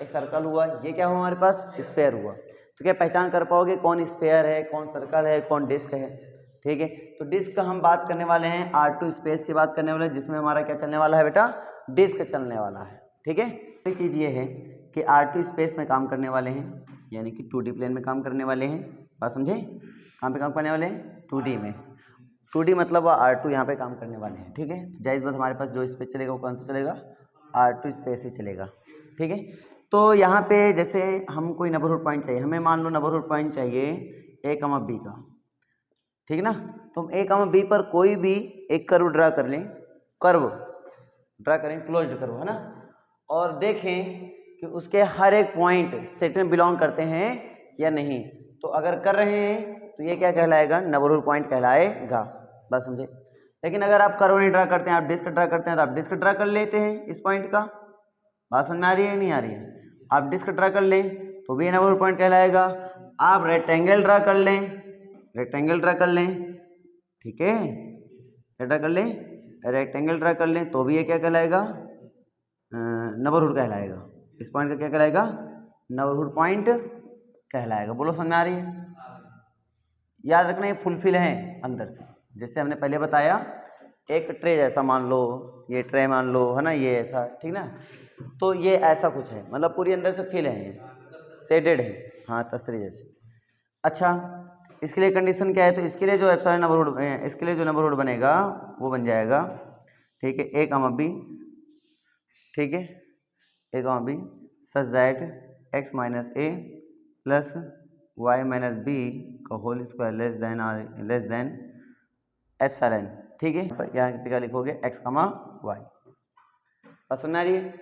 एक सर्कल हुआ। ये क्या हुआ हमारे पास? स्फेयर हुआ। तो क्या पहचान कर पाओगे कौन स्फेयर है, कौन सर्कल है, कौन डिस्क है? ठीक है। तो डिस्क का हम बात करने वाले हैं, R2 स्पेस की बात करने वाले हैं, जिसमें हमारा क्या चलने वाला है बेटा? डिस्क चलने वाला है, ठीक है। एक चीज़ ये है कि R2 स्पेस में काम करने वाले हैं, यानी कि 2D प्लेन में काम करने वाले हैं, बात समझे। कहाँ पे काम करने वाले हैं? 2D में। 2D मतलब वो R2 यहाँ पे काम करने वाले हैं, ठीक है। जायज़ बस हमारे पास जो स्पेस चलेगा वो कौन सा चलेगा? R2 स्पेस ही चलेगा, ठीक है। तो यहाँ पे जैसे हम कोई नेबरहुड पॉइंट चाहिए, हमें मान लो नेबरहुड पॉइंट चाहिए A, B का, ठीक है ना। तो हम A, B पर कोई भी एक कर्व ड्रा कर लें, कर्व ड्रा करें, क्लोज्ड कर्व, है ना, और देखें कि उसके हर एक पॉइंट सेट में बिलोंग करते हैं या नहीं। तो अगर कर रहे हैं तो ये क्या कहलाएगा? नेबरहुड पॉइंट कहलाएगा, बस समझे। लेकिन अगर आप कर्व नहीं ड्रा करते हैं, आप डिस्क ड्रा करते हैं, तो आप डिस्क ड्रा कर लेते हैं इस पॉइंट का, बात समझ में आ रही है नहीं आ रही है? आप डिस्क ड्रा कर लें तो भी नेबरहुड पॉइंट कहलाएगा। आप रेक्टेंगल ड्रा कर लें, रेक्टेंगल ड्रा कर लें, ठीक है, ड्रा कर लें, रेक्टेंगल ड्रा कर लें तो भी ये क्या कहलाएगा? नेबरहुड कहलाएगा। इस पॉइंट का क्या कहलाएगा? नेबरहुड पॉइंट कहलाएगा। बोलो समझ में आ रही है? याद रखना ये फुलफिल है अंदर से, जैसे हमने पहले बताया, एक ट्रे जैसा मान लो, ये ट्रे मान लो, है ना, ये ऐसा, ठीक ना। तो ये ऐसा कुछ है, मतलब पूरी अंदर से फिल है, ये शेडेड है, हाँ तसरी जैसे। अच्छा, इसके लिए कंडीशन क्या है? तो इसके लिए जो एप्सिलॉन नेबरहुड, इसके लिए जो नेबरहुड बनेगा वो बन जाएगा, ठीक है, A, B, ठीक है, A, B such that x minus a plus y minus b का whole square less than epsilon, ठीक है। यहाँ पे क्या लिखोगे? x, y। पसंद आ रही है?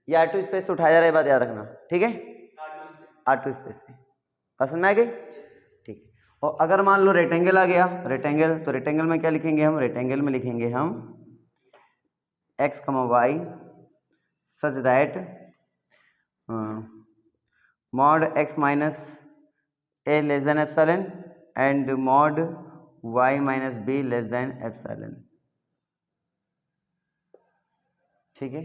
ये R2 स्पेस से उठाया जा रहा है, बात याद रखना, ठीक है। R2 स्पेस से पसंद में आ गई, ठीक है। और अगर मान लो रेक्टेंगल आ गया, रेक्टेंगल, तो रेक्टेंगल में क्या लिखेंगे हम? रेक्टेंगल में लिखेंगे हम x, y such that mod x minus A less than epsilon and mod y minus be less than epsilon. ठीक है,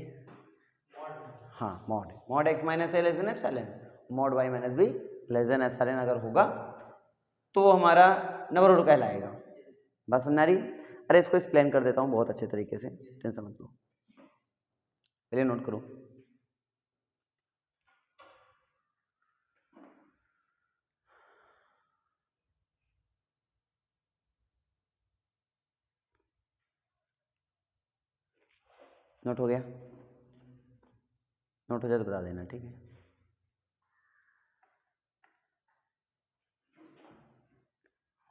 हाँ mod x minus A less than epsilon, mod y minus be less than epsilon अगर होगा तो वो हमारा neighbourhood कहलाएगा। बात समझ आ रही? अरे इसको एक्सप्लेन कर देता हूँ बहुत अच्छे तरीके से, टेंशन मत लो, चलिए नोट करो। नोट हो गया? नोट हो जाए तो बता देना, ठीक है?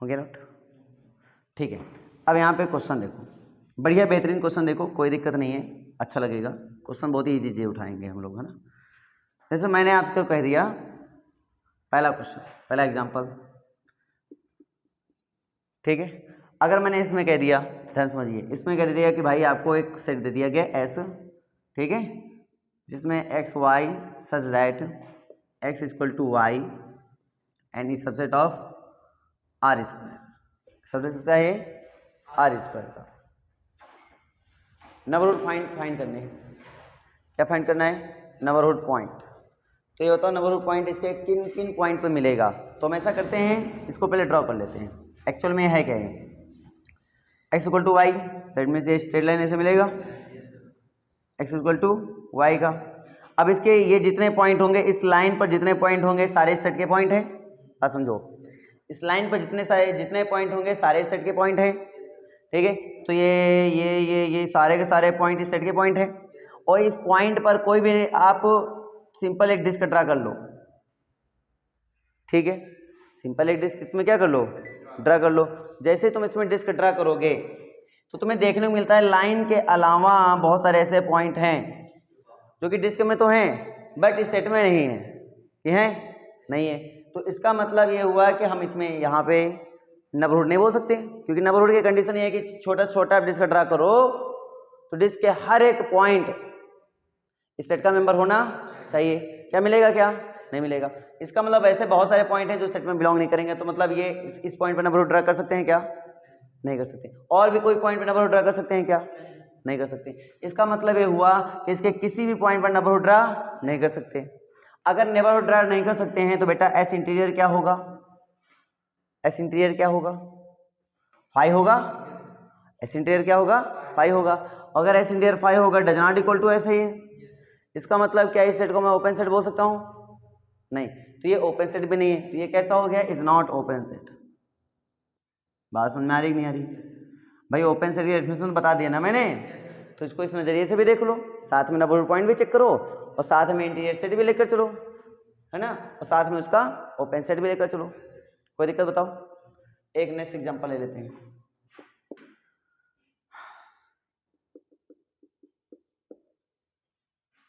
हो गया नोट? ठीक है, अब यहाँ पे क्वेश्चन देखो, बढ़िया बेहतरीन क्वेश्चन देखो, कोई दिक्कत नहीं है, अच्छा लगेगा क्वेश्चन, बहुत ही इजी चीज़ उठाएंगे हम लोग, है ना? जैसे मैंने आपको कह दिया पहला क्वेश्चन, पहला एग्जाम्पल, ठीक है? अगर मैंने इसमें कह दिया, ध्यान समझिए, इसमें कह दिया कि भाई आपको एक सेट दे दिया गया एस, ठीक है, जिसमें x y such that x equal to y and is subset of R square, subset क्या है? आर स्क्वायर का नेबरहुड फाइंड करने हैं। क्या फाइंड करना है? Neighbourhood point. तो ये होता है नेबरहुड पॉइंट इसके किन किन पॉइंट पे मिलेगा। तो हम ऐसा करते हैं, इसको पहले ड्रॉ कर लेते हैं। एक्चुअल में है क्या है? X equal to y, that means ये स्ट्रेट लाइन ऐसे मिलेगा, एक्स इक्वल टू वाई का। अब इसके ये जितने पॉइंट होंगे, इस लाइन पर जितने पॉइंट होंगे सारे सेट के पॉइंट हैं। बात समझो, इस लाइन पर जितने पॉइंट होंगे सारे सेट के पॉइंट हैं, ठीक है? तो ये सारे के सारे पॉइंट इस सेट के पॉइंट हैं, और इस पॉइंट पर कोई भी आप सिंपल एक डिस्क ड्रा कर लो, ठीक है? सिंपल एक डिस्क इसमें क्या कर लो? ड्रा कर लो। जैसे तुम इसमें डिस्क ड्रा करोगे तो तुम्हें देखने को मिलता है लाइन के अलावा बहुत सारे ऐसे पॉइंट हैं जो कि डिस्क में तो हैं बट इस सेट में नहीं है। ये है? नहीं है। तो इसका मतलब ये हुआ कि हम इसमें यहाँ पे नेबरहुड नहीं बोल सकते, क्योंकि नेबरहुड की कंडीशन ये है कि छोटा से छोटा डिस्क ड्रा करो तो डिस्क के हर एक पॉइंट इस सेट का मेंबर होना चाहिए। क्या मिलेगा? क्या नहीं मिलेगा। इसका मतलब ऐसे बहुत सारे पॉइंट हैं जो सेट में बिलोंग नहीं करेंगे, तो मतलब ये इस पॉइंट पर नेबरहुड ड्रा कर सकते हैं क्या? नहीं कर सकते। और भी कोई पॉइंट पर नेबरहुड ड्रा कर सकते हैं क्या? नहीं कर सकते। इसका मतलब ये हुआ कि इसके किसी भी पॉइंट पर नेबरहुड ड्रा नहीं कर सकते। अगर नेबरहुड ड्रा नहीं कर सकते हैं तो बेटा एस इंटीरियर क्या होगा? एस इंटीरियर क्या होगा? फाई होगा। एस इंटीरियर क्या होगा? फाई होगा। अगर एस इंटीरियर फाई होगा डज नॉट इक्वल टू ऐसे ही, इसका मतलब क्या इस सेट को मैं ओपन सेट बोल सकता हूँ? नहीं। तो ये ओपन सेट भी नहीं है, तो ये कैसा हो गया? Is not open set. बात समझ में आ रही नहीं आ रही? भाई ओपन सेट की डेफिनेशन बता दिया ना मैंने, तो इसको इस नजरिए से भी देख लो, साथ में नेबरहुड पॉइंट भी चेक करो और साथ में इंटीरियर सेट भी लेकर चलो, है ना? और साथ में उसका ओपन सेट भी लेकर चलो। कोई दिक्कत बताओ? एक नेक्स्ट एग्जांपल ले लेते हैं।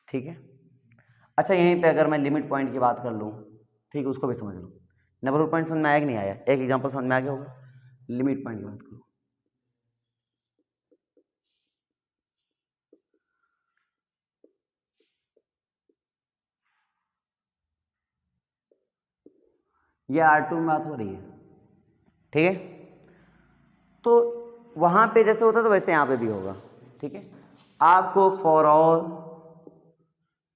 ठीक है, अच्छा यहीं पे अगर मैं लिमिट पॉइंट की बात कर लूँ, ठीक है, उसको भी समझ लो। नेबरहुड पॉइंट समझ में आया कि नहीं आया? एक एग्जांपल समझ में आ गया होगा। लिमिट पॉइंट की बात करो। ये R2 में बात हो रही है, ठीक है? तो वहां पे जैसे होता तो वैसे यहाँ पे भी होगा, ठीक है? आपको फॉर ऑल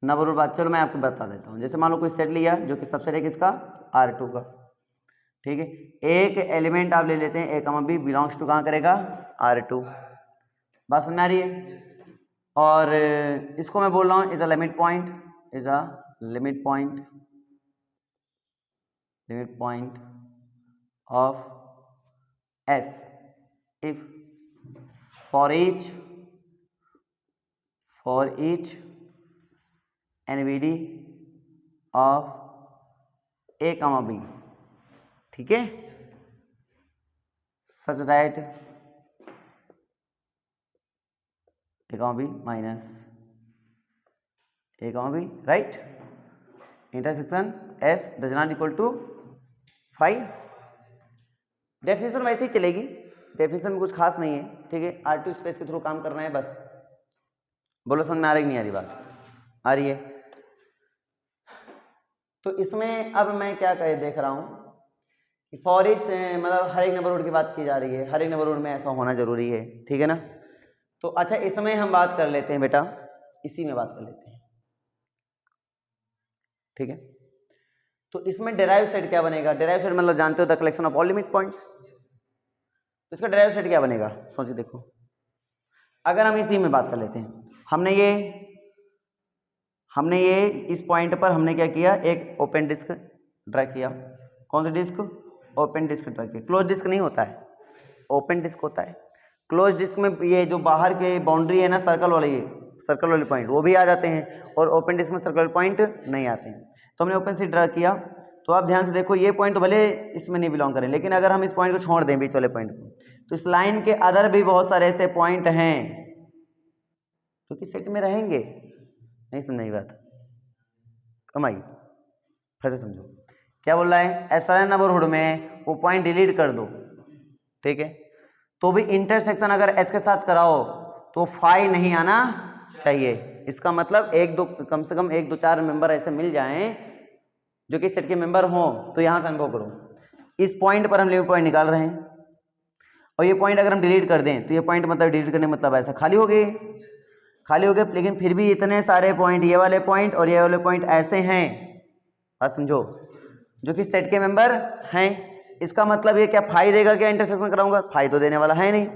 नेबरहुड बात, चलो मैं आपको बता देता हूँ। जैसे मान लो कोई सेट लिया जो कि सबसेट है किसका? R2 का, ठीक है? एक एलिमेंट आप ले लेते हैं ए कमा बी, बिलोंग्स टू कहाँ करेगा? R2। बात समझ आ रही है? और इसको मैं बोल रहा हूँ is a limit point, is a limit point, limit point of S if for each NVD of A comma B, ठीक है? such that A comma B minus A comma B, right? intersection S does not equal to phi। Definition वैसे ही चलेगी, definition में कुछ खास नहीं है, ठीक है? R2 स्पेस के थ्रू काम करना है बस। बोलो समझ में आ रही नहीं आ रही बात? आ रही है? तो इसमें अब मैं क्या देख रहा हूँ कि फॉर ईच मतलब हर एक नेबरहुड की बात की जा रही है, हर एक नेबरहुड में ऐसा होना जरूरी है, ठीक है ना। तो अच्छा इसमें हम बात कर लेते हैं बेटा, इसी में बात कर लेते हैं, ठीक है। तो इसमें डेराइव सेट क्या बनेगा? डेराइव सेट मतलब जानते हो the collection of all limit points. तो इसका डेराइव सेट क्या बनेगा? सोच के देखो। अगर हम इसी में बात कर लेते हैं, हमने ये इस पॉइंट पर हमने क्या किया, एक ओपन डिस्क ड्रा किया। कौन सा डिस्क? ओपन डिस्क ड्रा किया। क्लोज डिस्क नहीं होता है, ओपन डिस्क होता है। क्लोज डिस्क में ये जो बाहर के बाउंड्री है ना, सर्कल वाले पॉइंट वो भी आ जाते हैं, और ओपन डिस्क में सर्कल पॉइंट नहीं आते हैं। तो हमने ओपन से ड्रा किया। तो आप ध्यान से देखो, ये पॉइंट तो भले इसमें नहीं बिलोंग करें, लेकिन अगर हम इस पॉइंट को छोड़ दें, बीच वाले पॉइंट को, तो इस लाइन के अदर भी बहुत सारे ऐसे पॉइंट हैं जो कि सेट में रहेंगे। नहीं समझ बात, कमाई फिर से समझो क्या बोल रहा है। ऐसा नेबरहुड में वो पॉइंट डिलीट कर दो, ठीक है, तो भी इंटरसेक्शन अगर एच के साथ कराओ तो फाई नहीं आना चाहिए। इसका मतलब कम से कम 1 2 4 मेंबर ऐसे मिल जाएं जो कि सेट के मेंबर हों। तो यहां से अनुभव करो, इस पॉइंट पर हम लिमिट पॉइंट निकाल रहे हैं, और ये पॉइंट अगर हम डिलीट कर दें तो ये पॉइंट मतलब डिलीट करने मतलब ऐसा खाली हो गए, लेकिन फिर भी इतने सारे पॉइंट, ये वाले पॉइंट और ये वाले पॉइंट ऐसे हैं, बात समझो, जो कि सेट के मेंबर हैं। इसका मतलब ये क्या फाई देगा? क्या इंटरसेक्शन कराऊंगा? फाई तो देने वाला है नहीं।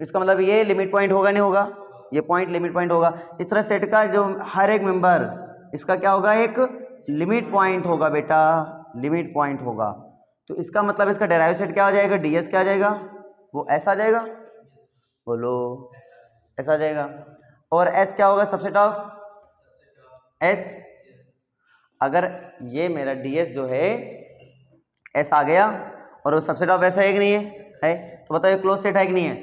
इसका मतलब ये लिमिट पॉइंट होगा, नहीं होगा? ये पॉइंट लिमिट पॉइंट होगा। इस तरह सेट का जो हर एक मेंबर, इसका क्या होगा? एक लिमिट पॉइंट होगा बेटा, लिमिट पॉइंट होगा। तो इसका मतलब इसका डेराइव सेट क्या हो जाएगा? डीएस क्या आ जाएगा? वो ऐसा आ जाएगा, बोलो ऐसा आ जाएगा। और एस क्या होगा? Subset of S. अगर ये मेरा डीएस जो है एस आ गया और वो सबसेट ऑफ एस है कि नहीं है? तो बताओ ये क्लोज सेट है कि नहीं है?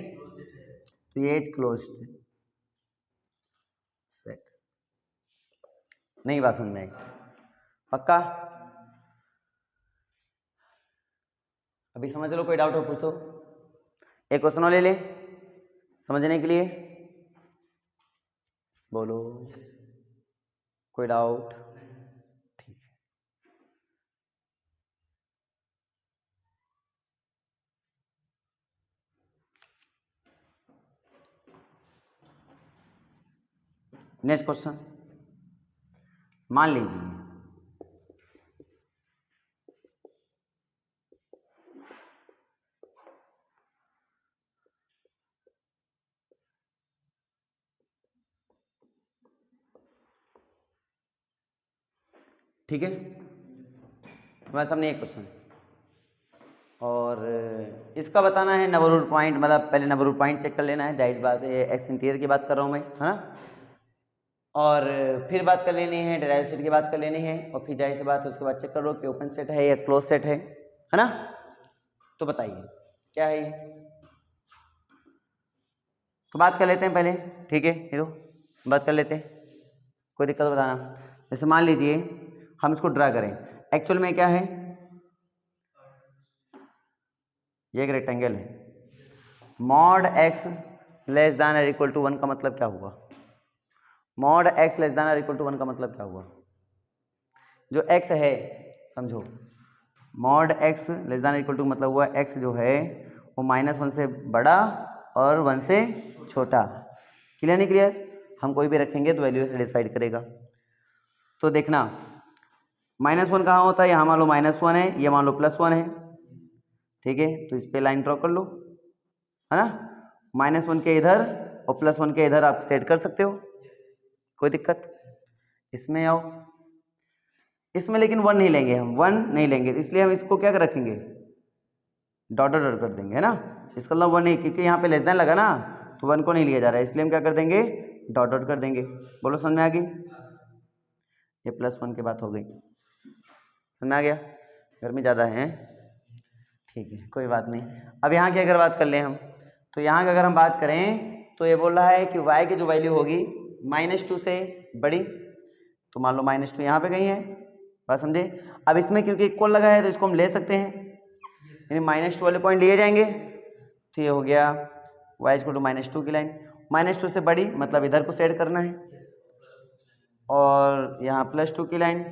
तो ये क्लोज सेट। नहीं बात समझ में आई? पक्का? अभी समझ लो, कोई डाउट हो पूछो। एक क्वेश्चन और ले ले समझने के लिए, बोलो कोई डाउट? ठीक है, नेक्स्ट क्वेश्चन मान लीजिए ठीक है, हमारे सामने एक क्वेश्चन और इसका बताना है नेबरहुड पॉइंट, मतलब पहले नेबरहुड पॉइंट चेक कर लेना है, जाहिर बात है एक्स इंटीरियर की बात कर रहा हूँ मैं, है ना। और फिर बात कर लेनी है डेराइव सेट की बात कर लेनी है, और फिर जाहिर सी बात है उसके बाद चेक करो कि ओपन सेट है या क्लोज सेट है ना। तो बताइए क्या है ये, तो बात कर लेते हैं पहले, ठीक है हीरो, बात कर लेते हैं, कोई दिक्कत बताना। जैसे मान लीजिए हम इसको ड्रा करें, एक्चुअल में क्या है, ये एक रेक्टेंगल है। मॉड एक्स लेस दैन और इक्वल टू 1 का मतलब क्या हुआ? मॉड एक्स लेस दैन और इक्वल टू 1 का मतलब क्या हुआ? जो एक्स है समझो, mod x less than equal to मतलब हुआ एक्स जो है वो -1 से बड़ा और 1 से छोटा। क्लियर नहीं क्लियर? हम कोई भी रखेंगे तो वैल्यू से डिसाइड करेगा। तो देखना -1 कहाँ होता है? यहाँ मान लो -1 है, ये मान लो +1 है, ठीक है। तो इस पे लाइन ड्रॉ कर लो, है ना। -1 के इधर और +1 के इधर आप सेट कर सकते हो, कोई दिक्कत? इसमें आओ, इसमें लेकिन 1 नहीं लेंगे, हम 1 नहीं लेंगे, इसलिए हम इसको क्या कर रखेंगे? डॉट डॉट कर देंगे, है ना। इसका मतलब 1 नहीं, क्योंकि यहाँ पे लेस देन लगा ना, तो 1 को नहीं लिया जा रहा है, इसलिए हम क्या कर देंगे? डॉट डॉट कर देंगे। बोलो समझ में आ गई? ये +1 की बात हो गई, समझ में आ गया? गर्मी ज़्यादा है, ठीक है कोई बात नहीं। अब यहाँ की अगर बात कर लें हम, तो यहाँ की अगर हम बात करें तो ये बोल रहा है कि y की जो वैल्यू होगी -2 से बड़ी, तो मान लो -2 यहाँ पे कहीं है, बात समझे। अब इसमें क्योंकि इक्वल लगा है तो इसको हम ले सकते हैं, यानी -2 वाले पॉइंट लिए जाएंगे। तो ये हो गया y = -2 की लाइन, -2 से बड़ी मतलब इधर को सेट करना है, और यहाँ +2 की लाइन,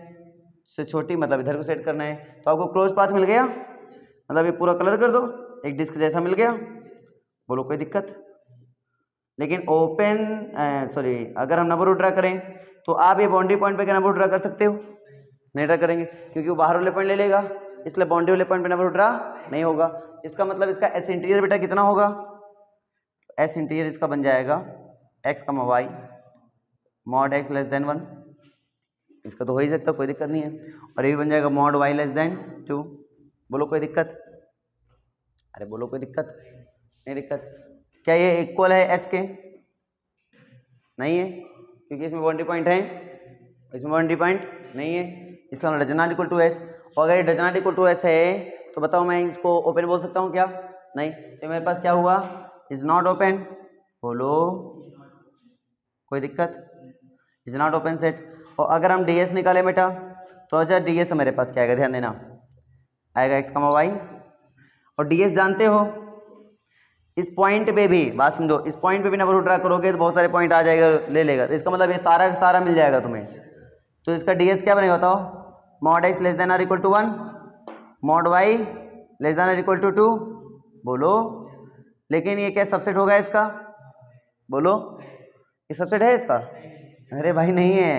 से छोटी, मतलब इधर को सेट करना है। तो आपको क्लोज पाथ मिल गया, मतलब ये पूरा कलर कर दो, एक डिस्क जैसा मिल गया। बोलो कोई दिक्कत? लेकिन ओपन सॉरी, अगर हम नंबर ड्रा करें तो आप ये बाउंड्री पॉइंट पे क्या नंबर ड्रा कर सकते हो? नहीं ड्रा करेंगे, क्योंकि वो बाहर वाले पॉइंट ले लेगा, इसलिए बाउंड्री वाले पॉइंट पे नंबर ड्रा नहीं होगा। इसका मतलब इसका एस इंटीरियर बेटा कितना होगा? एस इंटीरियर इसका बन जाएगा x comma y mod x less than 1, इसका तो हो ही सकता, कोई दिक्कत नहीं है। और ये भी बन जाएगा मॉड वाई लेस देन 2। बोलो कोई दिक्कत? अरे बोलो कोई दिक्कत? नहीं दिक्कत। क्या ये इक्वल है एस के? नहीं है, क्योंकि इसमें बाउंड्री पॉइंट है, इसमें बाउंड्री पॉइंट नहीं है, इसका मतलब does not equal to S. और अगर ये does not equal to S है तो बताओ मैं इसको ओपन बोल सकता हूँ क्या? नहीं। तो मेरे पास क्या हुआ? Is not open. बोलो कोई दिक्कत? Is not open set. और अगर हम डी एस निकाले बेटा तो अच्छा डी एस मेरे पास क्या आएगा, ध्यान देना, आएगा एक्स कमा वाई। और डी एस जानते हो इस पॉइंट पे भी, बात समझो, इस पॉइंट पे भी नंबर ड्रा करोगे तो बहुत सारे पॉइंट आ जाएगा, ले लेगा। तो इसका मतलब ये सारा का सारा मिल जाएगा तुम्हें। तो इसका डीएस क्या बनेगा बताओ? Mod x less than or equal to 1, mod y less than or equal to 2। बोलो। लेकिन ये क्या सबसेट होगा इसका? बोलो, ये सबसेट है इसका? अरे भाई नहीं है,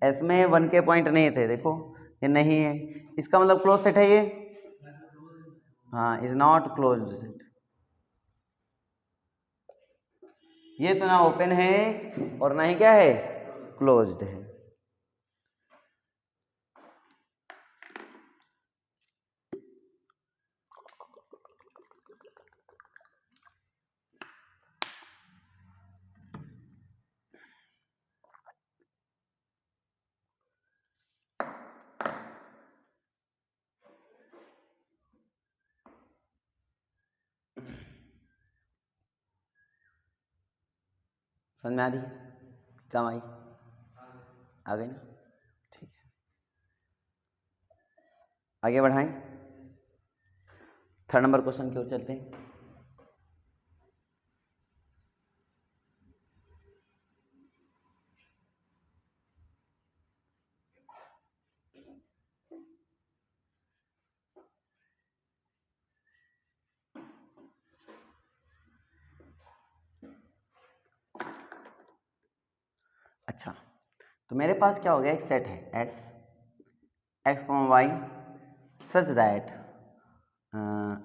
इसमें 1 के पॉइंट नहीं थे, देखो ये नहीं है। इसका मतलब क्लोज सेट है ये? हाँ, इज नॉट क्लोज सेट। ये तो ना ओपन है और ना ही क्या है, क्लोज्ड है। समझ में आ रही है? काम आई? आ गई ना? ठीक है, आगे बढ़ाएं। 3rd नंबर क्वेश्चन की ओर चलते हैं। अच्छा, तो मेरे पास क्या हो गया, एक सेट है S x comma y such that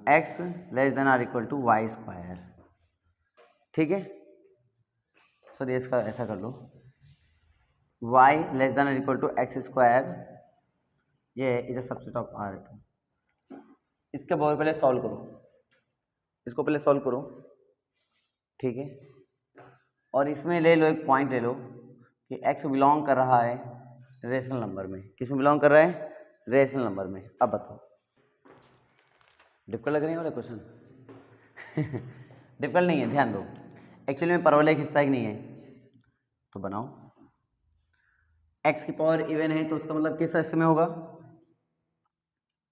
x less than or equal to y square. ठीक है सर, ये इसका ऐसा कर लो, y less than or equal to x square, ये is a subset of R. इसके बहुत पहले सॉल्व करो, इसको पहले सॉल्व करो, ठीक है। और इसमें ले लो, एक पॉइंट ले लो कि x बिलोंग कर रहा है रेशनल नंबर में। किस में बिलोंग कर रहा है? रेशनल नंबर में। अब बताओ, डिफिकल्ट लग रहे हैं वाले क्वेश्चन? डिफिकल्ट नहीं है, ध्यान दो। एक्चुअली में परवलय हिस्सा ही नहीं है, तो बनाओ। x की पावर इवन है तो उसका मतलब किस एक्स में होगा?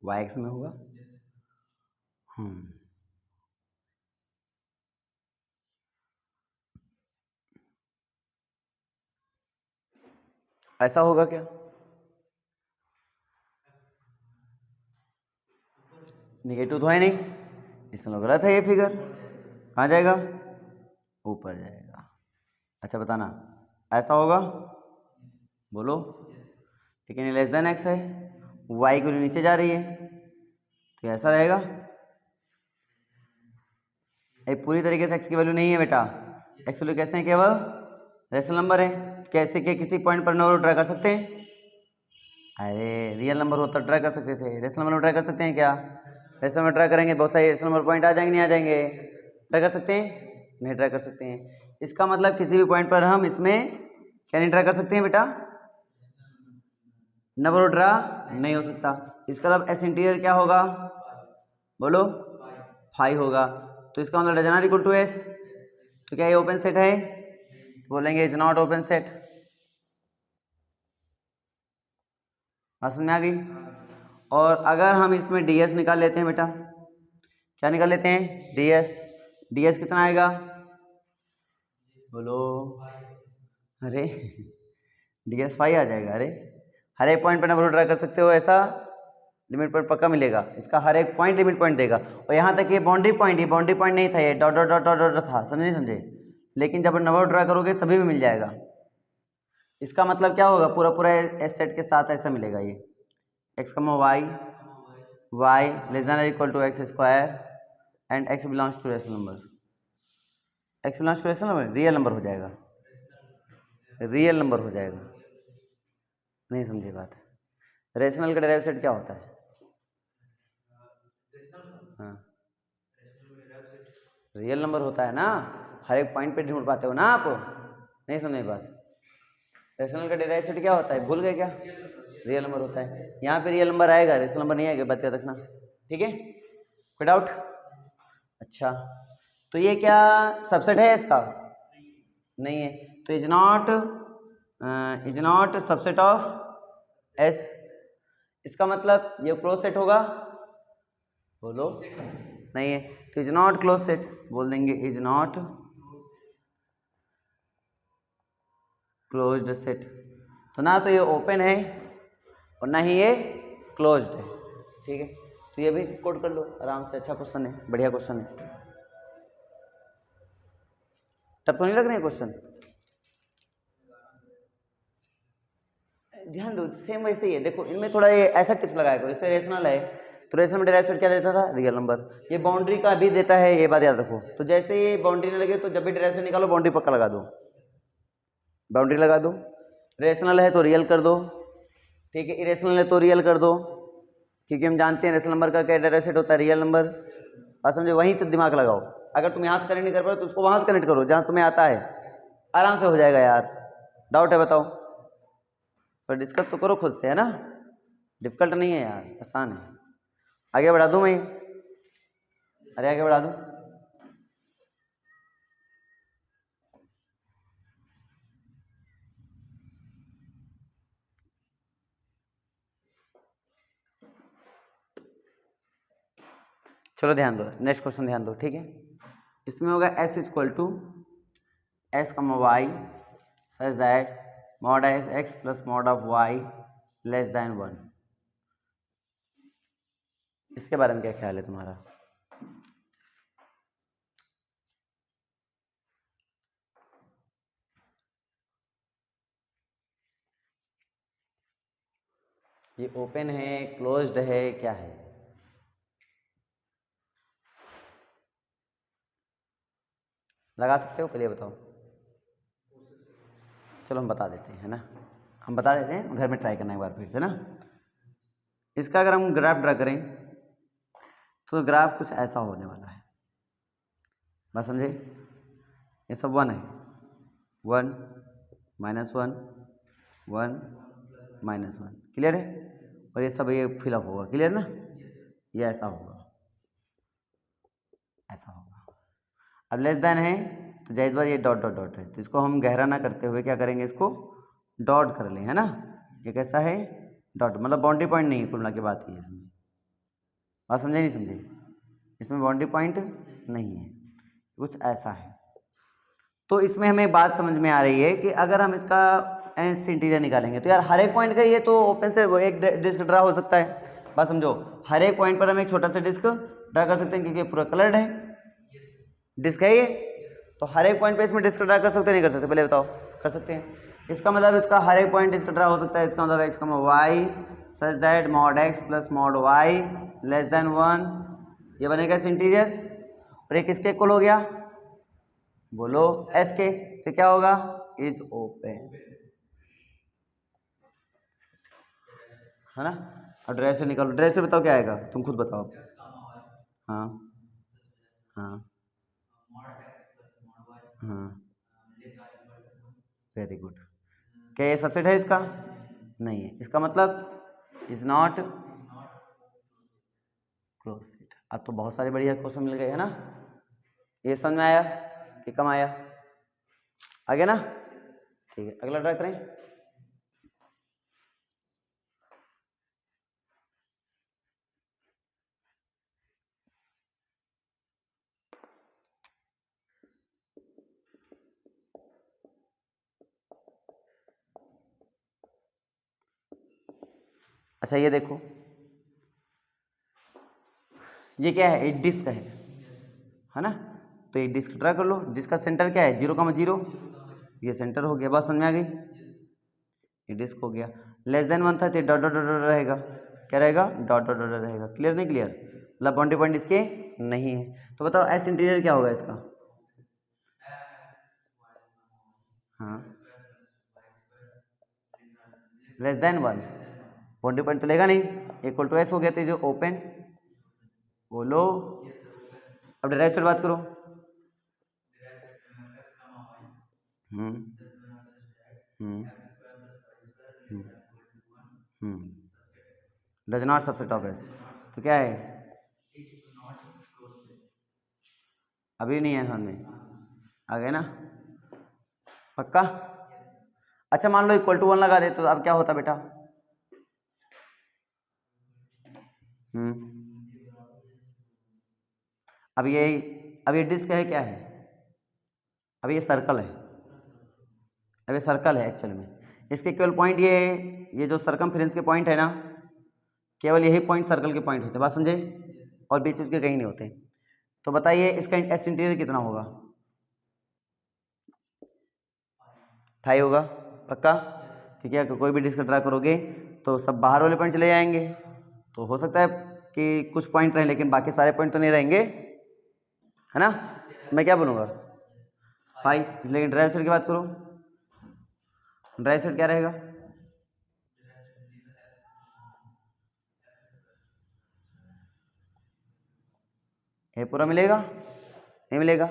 y एक्स में होगा। ऐसा होगा क्या? निगेटिव तो है नहीं, इसमें गलत है ये फिगर। कहाँ जाएगा? ऊपर जाएगा। अच्छा बताना, ऐसा होगा? बोलो। लेकिन ये लेस देन एक्स है, वाई की वैल्यू नीचे जा रही है, तो ऐसा रहेगा। ये पूरी तरीके से एक्स की वैल्यू नहीं है बेटा, एक्स वैल्यू कैसे हैं, केवल रेशनल नंबर है। कैसे के किसी पॉइंट पर नंबर ट्राई कर सकते हैं? अरे रियल नंबर होता ट्राई कर सकते थे, रेशनल नंबर ट्राई कर सकते हैं क्या? रेशनल नंबर ट्राई करेंगे बहुत सारे रेशनल नंबर पॉइंट आ जाएंगे, नहीं आ जाएंगे? ट्राई कर सकते हैं? नहीं ट्राई कर सकते हैं। इसका मतलब किसी भी पॉइंट पर हम इसमें क्या नहीं ट्राई कर सकते हैं बेटा? नंबर ड्रा नहीं हो सकता। इसका मतलब एस इंटीरियर क्या होगा? बोलो 5 होगा। तो इसका मतलब does not equal to S. तो क्या ये ओपन सेट है? बोलेंगे इज नॉट ओपन सेट। बात समझ में आ गई? और अगर हम इसमें डी एस निकाल लेते हैं बेटा, क्या निकाल लेते हैं? D S. डी एस कितना आएगा? बोलो। अरे डी एस 5 आ जाएगा। अरे हर एक पॉइंट पर नंबर ड्रा कर सकते हो, ऐसा लिमिट पॉइंट पक्का मिलेगा। इसका हर एक पॉइंट लिमिट पॉइंट देगा। और यहाँ तक ये बाउंड्री पॉइंट नहीं था, ये dot dot dot dot dot था, समझे नहीं समझे? लेकिन जब नंबर ड्रा करोगे सभी में मिल जाएगा। इसका मतलब क्या होगा, पूरा पूरा एस सेट के साथ ऐसा मिलेगा ये x, y less than equal to x square and x belongs to rational number. x belongs to rational number real number हो जाएगा, रियल नंबर हो जाएगा। नहीं समझे बात? रेशनल का डेरिवेटिव सेट क्या होता है? हाँ, रियल नंबर होता है ना, हर एक पॉइंट पे ढूंढ पाते हो ना आप। नहीं समझे बात? रेशनल का डेरिवेटिव सेट क्या होता है, भूल गए क्या? रियल नंबर होता है। यहाँ पे रियल नंबर आएगा, रेशनल नंबर नहीं आएगा, बात याद रखना, ठीक है? कोई डाउट? अच्छा, तो ये क्या सबसेट है इसका? नहीं है, तो is not subset of S. इसका मतलब ये क्लोज सेट होगा, बोलो। नहीं है, तो इज नॉट क्लोज सेट, बोल देंगे इज नॉट क्लोज्ड सेट। तो ना तो ये ओपन है और ना ही ये क्लोज्ड है, ठीक है? तो ये भी कोड कर लो आराम से, अच्छा क्वेश्चन है, बढ़िया क्वेश्चन है। तब तो नहीं लग रहे क्वेश्चन? ध्यान दो, सेम वैसे ही है। देखो इनमें थोड़ा ये ऐसा टिप्स लगाया करो, इससे रेशनल है तो रेशनल में डेरिवेटिव क्या देता था, रियल नंबर। ये बाउंड्री का भी देता है, ये बात याद रखो। तो जैसे ये बाउंड्री नहीं लगे तो जब भी डेरिवेटिव निकालो बाउंड्री पक्का लगा दो, बाउंड्री लगा दो। रेशनल है तो रियल कर दो, ठीक है? इरेशनल है तो रियल कर दो, क्योंकि हम जानते हैं रेशनल नंबर का क्या डेरिवेटिव होता है, रियल नंबर। बात समझो? वहीं से दिमाग लगाओ। अगर तुम यहाँ से कनेक्ट नहीं कर पाओ तो उसको वहां से कनेक्ट करो जहां से तुम्हें आता है, आराम से हो जाएगा यार। डाउट है बताओ? पर डिस्कस तो करो खुद से, है ना? डिफिकल्ट नहीं है यार, आसान है। आगे बढ़ा दूं मैं? अरे आगे बढ़ा दूं? चलो ध्यान दो, नेक्स्ट क्वेश्चन ध्यान दो, ठीक है? इसमें होगा s equal to S comma y such that mod S x plus mod of y less than 1। इसके बारे में क्या ख्याल है तुम्हारा? ये ओपन है, क्लोज्ड है, क्या है? लगा सकते हो? पहले बताओ। चलो हम बता देते हैं, है ना? हम बता देते हैं, घर में ट्राई करना एक बार फिर से ना। इसका अगर हम ग्राफ ड्रा करें तो ग्राफ कुछ ऐसा होने वाला है, बात समझे? ये सब 1 है, 1 -1 1 -1, क्लियर है? और ये सब ये फिलअप होगा, क्लियर ना? ये ऐसा होगा, ऐसा होगा। अब लेस देन है तो जाहिर बात ये डॉट डॉट डॉट है, तो इसको हम गहरा ना करते हुए क्या करेंगे, इसको डॉट कर लें, है ना? ये कैसा है, डॉट, मतलब बाउंड्री पॉइंट नहीं है कुल मिला के बात है इसमें। बात समझे नहीं समझे? इसमें बाउंड्री पॉइंट नहीं है, कुछ ऐसा है। तो इसमें हमें बात समझ में आ रही है कि अगर हम इसका एस इंटीरियर निकालेंगे तो यार हर एक पॉइंट का ये तो ओपन से वो एक डिस्क ड्रा हो सकता है। बात समझो? हर एक पॉइंट पर हम एक छोटा सा डिस्क ड्रा कर सकते हैं क्योंकि पूरा कलर्ड है, डिस्क है ये। तो हर एक पॉइंट पे इसमें डिस्क ड्रा कर सकते हैं, नहीं कर सकते? पहले बताओ। कर सकते हैं। इसका मतलब इसका हर एक पॉइंट डिस्क ड्रा हो सकता है। इसका मतलब x comma y such that mod x plus mod y less than 1, ये बनेगा इस इंटीरियर। और एक किसके इक्वल हो गया, बोलो? एस के। तो क्या होगा, इज ओपन, है ना? अब ड्राइव से निकालो, ड्राइव से बताओ क्या आएगा, तुम खुद बताओ। हाँ हाँ हाँ, वेरी गुड। क्या ये सबसेट है इसका? नहीं है। इसका मतलब इज नॉट क्लोज सेट। अब तो बहुत सारे बढ़िया क्वेश्चन मिल गए, है ना? ये समझ में आया कि कम आया? आ गया ना? ठीक है, अगला ट्राई करें। अच्छा ये देखो, ये क्या है, एक डिस्क है ना। तो एक डिस्क ड्रा कर लो जिसका सेंटर क्या है 0,0, ये सेंटर हो गया, बात समझ में आ गई। ये डिस्क हो गया, लेस देन 1 था तो डॉट डॉट डॉट रहेगा, क्या रहेगा, डॉट डॉट डॉट रहेगा। क्लियर नहीं क्लियर, मतलब बाउंड्री पॉइंट इसके नहीं है। तो बताओ एस इंटीरियर क्या होगा इसका। हाँ, लेस देन 1, बाउंड्री पॉइंट तो लेगा नहीं, इक्वल टू एस हो गया। तो जो ओपन बोलो, अब डायरेक्ट से बात करो। Hmm hmm does not subset of S, तो क्या है, अभी नहीं है सामने, आ गए ना, पक्का। अच्छा मान लो इक्वल टू 1 लगा दे तो अब क्या होता बेटा। अब ये डिस्क है, क्या है, अब ये सर्कल है, अब ये सर्कल है एक्चुअल में। इसके केवल पॉइंट ये जो सर्कमफ्रेंस के पॉइंट है ना, केवल यही पॉइंट सर्कल के पॉइंट होते हैं, बात समझे, और बीच उसके कहीं नहीं होते। तो बताइए इसका एस इंटीरियर कितना होगा, 5 होगा, पक्का। ठीक है, कोई भी डिस्क ड्रा करोगे तो सब बाहर वाले पॉइंट चले जाएंगे, तो हो सकता है कि कुछ पॉइंट रहें लेकिन बाकी सारे पॉइंट तो नहीं रहेंगे, है ना। मैं क्या बोलूँगा 5, लेकिन ड्राइव साइड की बात करो, ड्राइव साइड क्या रहेगा, ये पूरा मिलेगा, नहीं मिलेगा।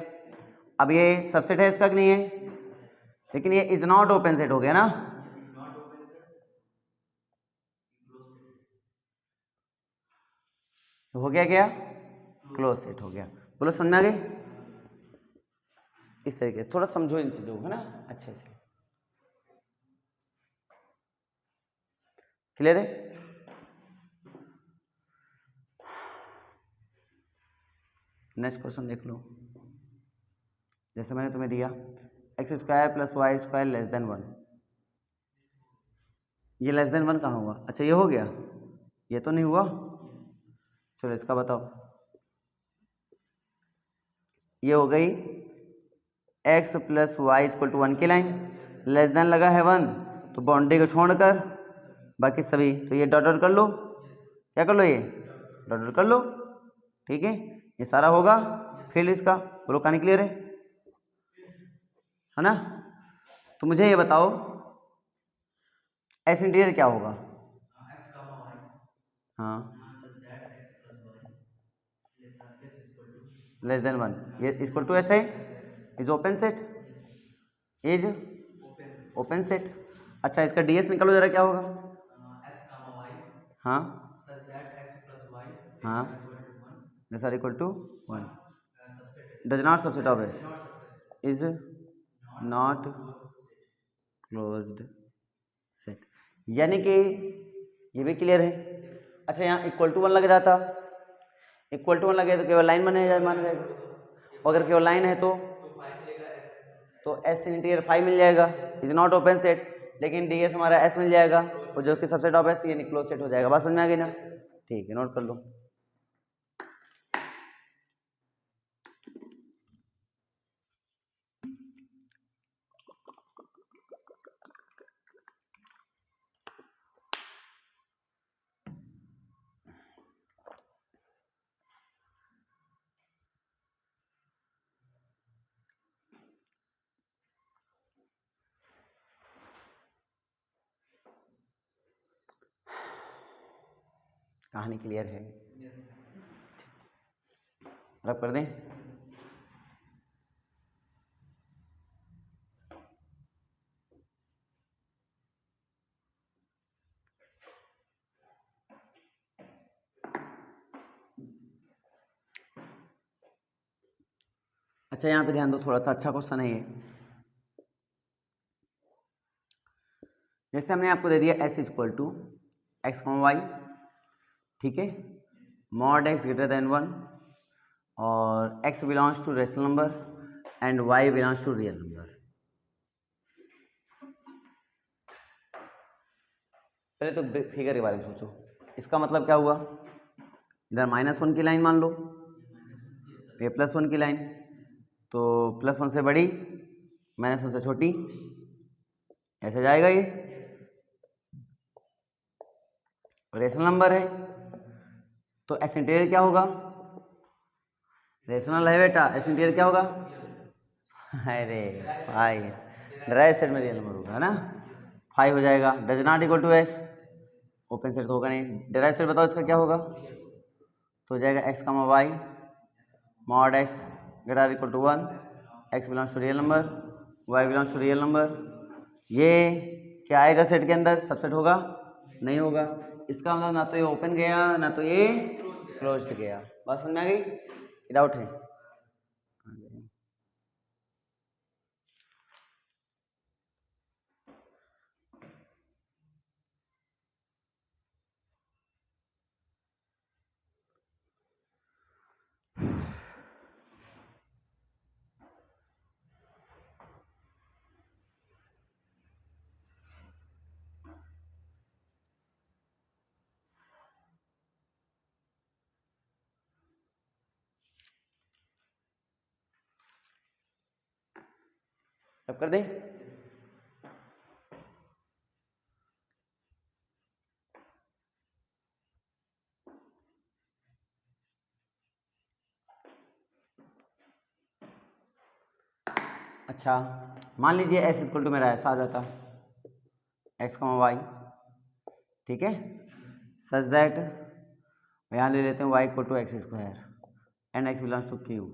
अब ये सबसेट है इसका कि नहीं है, लेकिन ये इज नॉट ओपन सेट हो गया ना, तो हो गया क्या, क्लोज सेट हो गया। बोलो समझ में आ गई। इस तरीके से थोड़ा समझो इन चीजों को, है ना, अच्छे से। क्लियर है। नेक्स्ट क्वेश्चन देख लो, जैसे मैंने तुम्हें दिया x square plus y square less than 1, ये लेस देन 1 कहाँ हुआ, अच्छा ये हो गया, ये तो नहीं हुआ। चलो इसका बताओ, ये हो गई x plus y equal to 1 की लाइन, लेस देन लगा है 1, तो बाउंड्री को छोड़कर बाकी सभी, तो ये डॉट डॉट कर लो, क्या कर लो, ये डॉट डॉट कर लो, ठीक है, ये सारा होगा फिर इसका। बोलो कहानी क्लियर है ना। तो मुझे ये बताओ एस इंटीरियर क्या होगा। हाँ, लेस देन 1, ये इक्वल टू ऐसे is open set, is open set. अच्छा इसका डीएस निकालो जरा, क्या होगा। हाँ हाँ, this or equal to 1, does not subset of S, is not closed set, यानी कि ये भी क्लियर है। अच्छा यहाँ इक्वल टू 1 लग जाता, इक्वल टू 1 लगे तो केवल लाइन बने मान जाएगा, अगर केवल लाइन है तो एस इंटीरियर 5 मिल जाएगा, इज नॉट ओपन सेट, लेकिन डीएस हमारा एस मिल जाएगा, और जो कि सबसेट ऑफ एस ये क्लोज सेट हो जाएगा। बात समझ में आ गई ना, ठीक है, नोट कर लो। कहानी क्लियर है, रब कर दें। अच्छा यहाँ पे ध्यान दो, थोड़ा सा अच्छा क्वेश्चन है ये। जैसे हमने आपको दे दिया S equal to x y, ठीक है, मॉड एक्स ग्रेटर देन 1 और x belongs to rational number and y belongs to real number. पहले तो फिगर के बारे में सोचो, इसका मतलब क्या हुआ, इधर -1 की लाइन मान लो, ये +1 की लाइन, तो +1 से बड़ी -1 से छोटी, ऐसे जाएगा ये, रेशनल नंबर है तो एस इंटीरियर क्या होगा, रेशनल है बेटा, एस इंटीरियर क्या होगा, अरे भाई राइट साइड में रियल नंबर होगा, है ना, 5 हो जाएगा, does not equal to S, open set तो होगा नहीं, डिराइव सेट बताओ इसका क्या होगा, तो हो जाएगा x, y mod x greater equal to 1, x belongs to real number, y belongs to real number, ये क्या आएगा सेट के अंदर, सबसेट होगा नहीं होगा, इसका मतलब ना तो ये ओपन गया ना तो ये क्लोज्ड गया, बात समझ में आ गई, डाउट है, अब कर दें, अच्छा मान लीजिए एस इक्वल टू मेरा ऐसा आ जाता, x, y, ठीक है, सच दैट यहाँ ले लेते हैं y equal to x square and x belongs to q,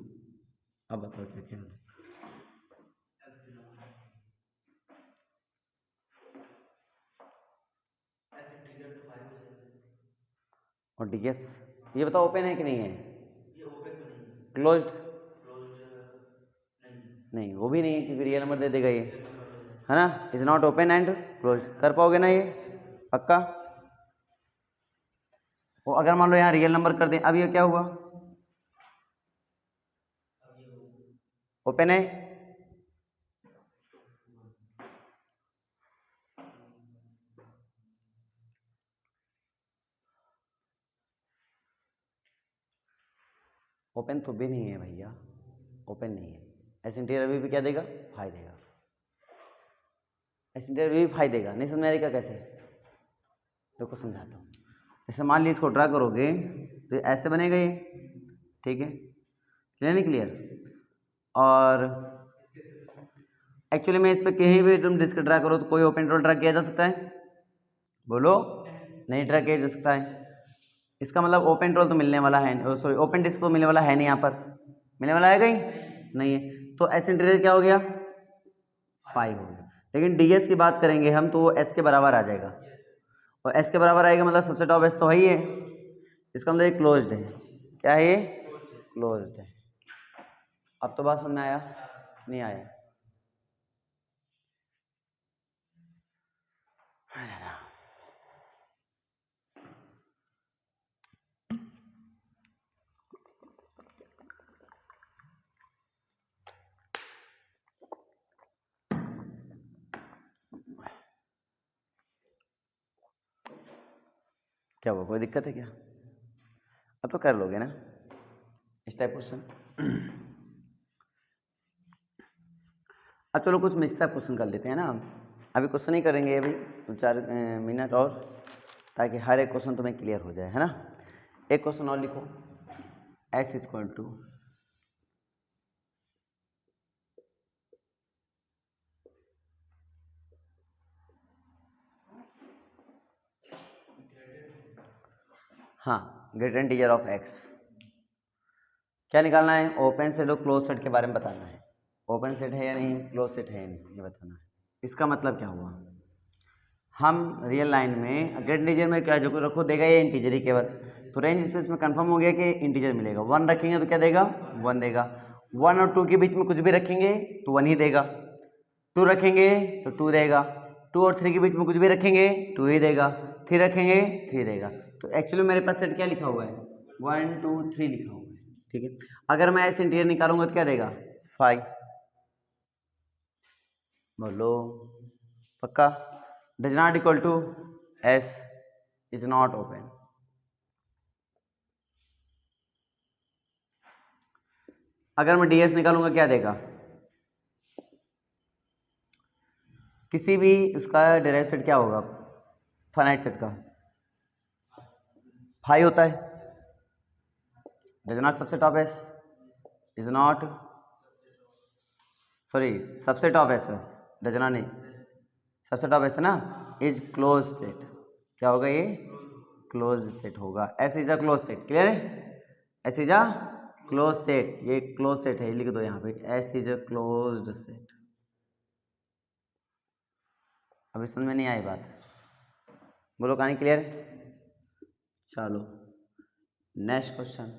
अब बताओ क्या क्या, और ds ये बताओ ओपन है कि नहीं है, क्लोज्ड नहीं, वो भी नहीं है क्योंकि रियल नंबर दे देगा ये, है ना, is not open and close, कर पाओगे ना ये पक्का, वो अगर मान लो यहाँ रियल नंबर कर दें, अब ये क्या हुआ, ओपन है, ओपन तो भी नहीं है भैया, ओपन नहीं है, एस इंटीरियर अभी भी क्या देगा, फाई देगा, एस इंटीरियर अभी भी फाई देगा, नहीं समझ आएगा कैसे, देखो समझाता हूँ, जैसे मान लीजिए इसको ड्रा करोगे तो ये ऐसे बनेगा ये, ठीक है, क्लियर नहीं क्लियर, और एक्चुअली में इस पर कहीं भी तुम डिस्क ड्रा करो तो कोई ओपन इंटरवल ड्रा किया जा सकता है, बोलो, नहीं ड्रा किया जा सकता है, इसका मतलब ओपन इंटरवल तो मिलने वाला है, सॉरी ओपन डिस्क तो मिलने वाला है नहीं, यहाँ पर मिलने वाला है कहीं नहीं है, तो एस इंटीरियर क्या हो गया, 5 हो गया, लेकिन डीएस की बात करेंगे हम तो वो एस के बराबर आ जाएगा, और एस के बराबर आएगा मतलब सबसेट ऑफ एस तो है ही है, इसका मतलब ये क्लोज्ड है, क्या है ये, क्लोज्ड है, अब तो बात समझ में आया नहीं आया, क्या हुआ, कोई दिक्कत है क्या, अब तो कर लोगे ना इस टाइप क्वेश्चन, अब चलो कुछ मिक्स टाइप क्वेश्चन कर लेते हैं ना, अभी क्वेश्चन ही करेंगे अभी 2-4 मिनट और, ताकि हर एक क्वेश्चन तुम्हें क्लियर हो जाए, है ना, एक क्वेश्चन और लिखो, एस इक्वल टू हाँ ग्रेटर इंटीजर ऑफ एक्स, क्या निकालना है, ओपन सेट और क्लोज सेट के बारे में बताना है, ओपन सेट है या नहीं, क्लोज सेट है या नहीं, ये बताना है, इसका मतलब क्या हुआ, हम रियल लाइन में ग्रेटर इंटीजर में क्या जो रखो देगा ये इंटीजर ही केवल, तो रेंज स्पेस में कंफर्म हो गया कि इंटीजर मिलेगा, 1 रखेंगे तो क्या देगा, 1 देगा, 1 और 2 के बीच में कुछ भी रखेंगे तो 1 ही देगा, 2 रखेंगे तो 2 देगा, 2 और 3 के बीच में कुछ भी रखेंगे 2 ही देगा, 3 रखेंगे 3 देगा, तो एक्चुअली मेरे पास सेट क्या लिखा हुआ है, 1 2 3 लिखा हुआ है, ठीक है, अगर मैं ऐसे इंटीरियर निकालूंगा तो क्या देगा, 5, बोलो पक्का, does not equal to S is not open. अगर मैं ds निकालूंगा क्या देगा? किसी भी उसका डिराइव सेट क्या होगा फाइनाइट सेट का? फाई होता है। Does not subset of S is not, sorry subset of S है, डज नॉट नहीं, सबसेट ऑफ एस है ना, इज क्लोज सेट। क्या होगा ये? क्लोज सेट होगा। S is a close set, clear है? S is a close set, ये क्लोज सेट है, लिख दो यहाँ पे, S is a closed set. अभी समझ में नहीं आई बात? बोलो कहानी क्लियर? चलो नेक्स्ट क्वेश्चन।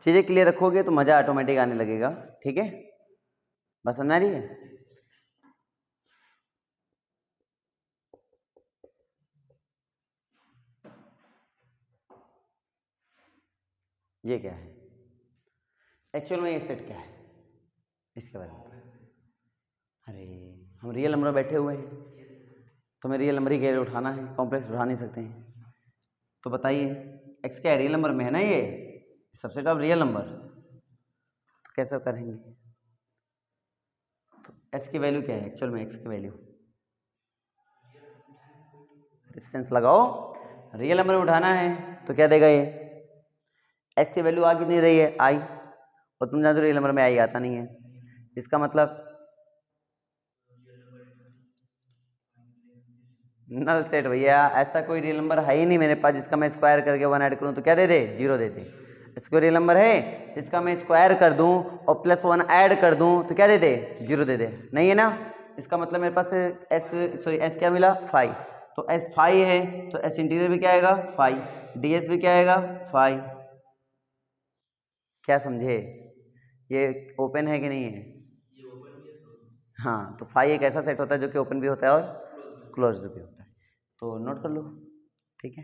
चीजें क्लियर रखोगे तो मजा ऑटोमेटिक आने लगेगा, ठीक है? बस समझ आ रही है? ये क्या है एक्चुअल में? ये सेट क्या है इसके बारे में? अरे हम रियल नंबर बैठे हुए हैं तो हमें रियल नंबर ही कैसे उठाना है, कॉम्प्लेक्स उठा नहीं सकते हैं। तो बताइए एक्स क्या है? रियल नंबर में है ना, ये सबसेट ऑफ रियल नंबर, तो कैसे करेंगे? तो एस की वैल्यू क्या है एक्चुअल में? एक्स की वैल्यू डिस्टेंस लगाओ, रियल नंबर में उठाना है तो क्या देगा ये? एक्स की वैल्यू आ कितनी रही है? आई, और तुम जानते हो रियल नंबर में आई आता नहीं है, इसका मतलब नल सेट भैया। ऐसा कोई रियल नंबर है ही नहीं मेरे पास जिसका मैं स्क्वायर करके 1 ऐड करूं तो क्या दे दे? 0 दे दे। इसको रियल नंबर है जिसका मैं स्क्वायर कर दूं और +1 ऐड कर दूं तो क्या दे दे? 0 दे दे। नहीं है ना? इसका मतलब मेरे पास एस क्या मिला? फाई। तो एस फाई है तो एस इंटीरियर भी क्या आएगा? फाई। ds भी क्या आएगा? फाई। क्या समझे? ये ओपन है कि नहीं है? हाँ, तो फाई एक ऐसा सेट होता है जो कि ओपन भी होता है और क्लोज भी होता है, तो नोट कर लो, ठीक है?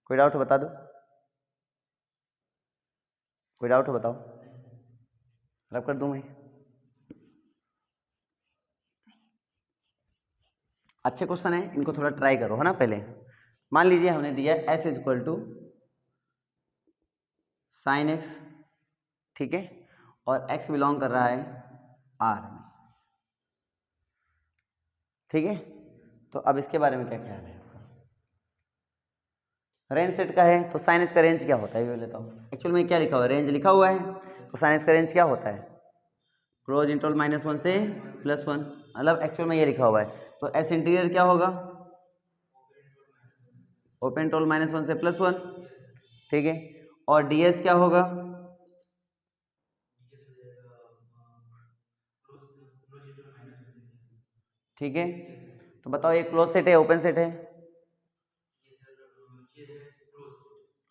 कोई डाउट बता दो, कोई डाउट हो बताओ, रब कर दूं मैं? अच्छे क्वेश्चन है, इनको थोड़ा ट्राई करो, है ना? पहले मान लीजिए हमने दिया s is equal to sine x, ठीक है, और x बिलोंग कर रहा है R में, ठीक है? तो अब इसके बारे में क्या ख्याल है आपका? रेंज सेट का है तो साइन एक्स का रेंज क्या होता है ये लेता हूँ। एक्चुअल में क्या लिखा हुआ है? रेंज लिखा हुआ है, तो साइन एक्स का रेंज क्या होता है? क्लोज इंटरवल -1 से +1, मतलब एक्चुअल में ये लिखा हुआ है, तो एस इंटीरियर क्या होगा? ओपन इंटरवल -1 से +1, ठीक है, और ds क्या होगा? ठीक है, तो बताओ ये क्लोज सेट है ओपन सेट है?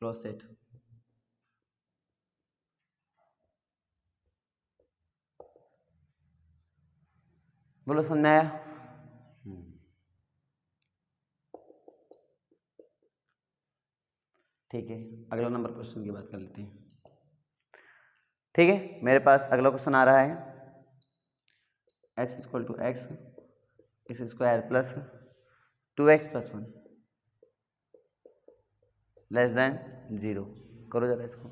Close set. बोलो समझ में आया? ठीक है, अगला नंबर क्वेश्चन की बात कर लेते हैं, ठीक है? मेरे पास अगला क्वेश्चन आ रहा है s इक्वल टू एक्स इस square plus 2x + 1 less than 0। करो जरा इसको।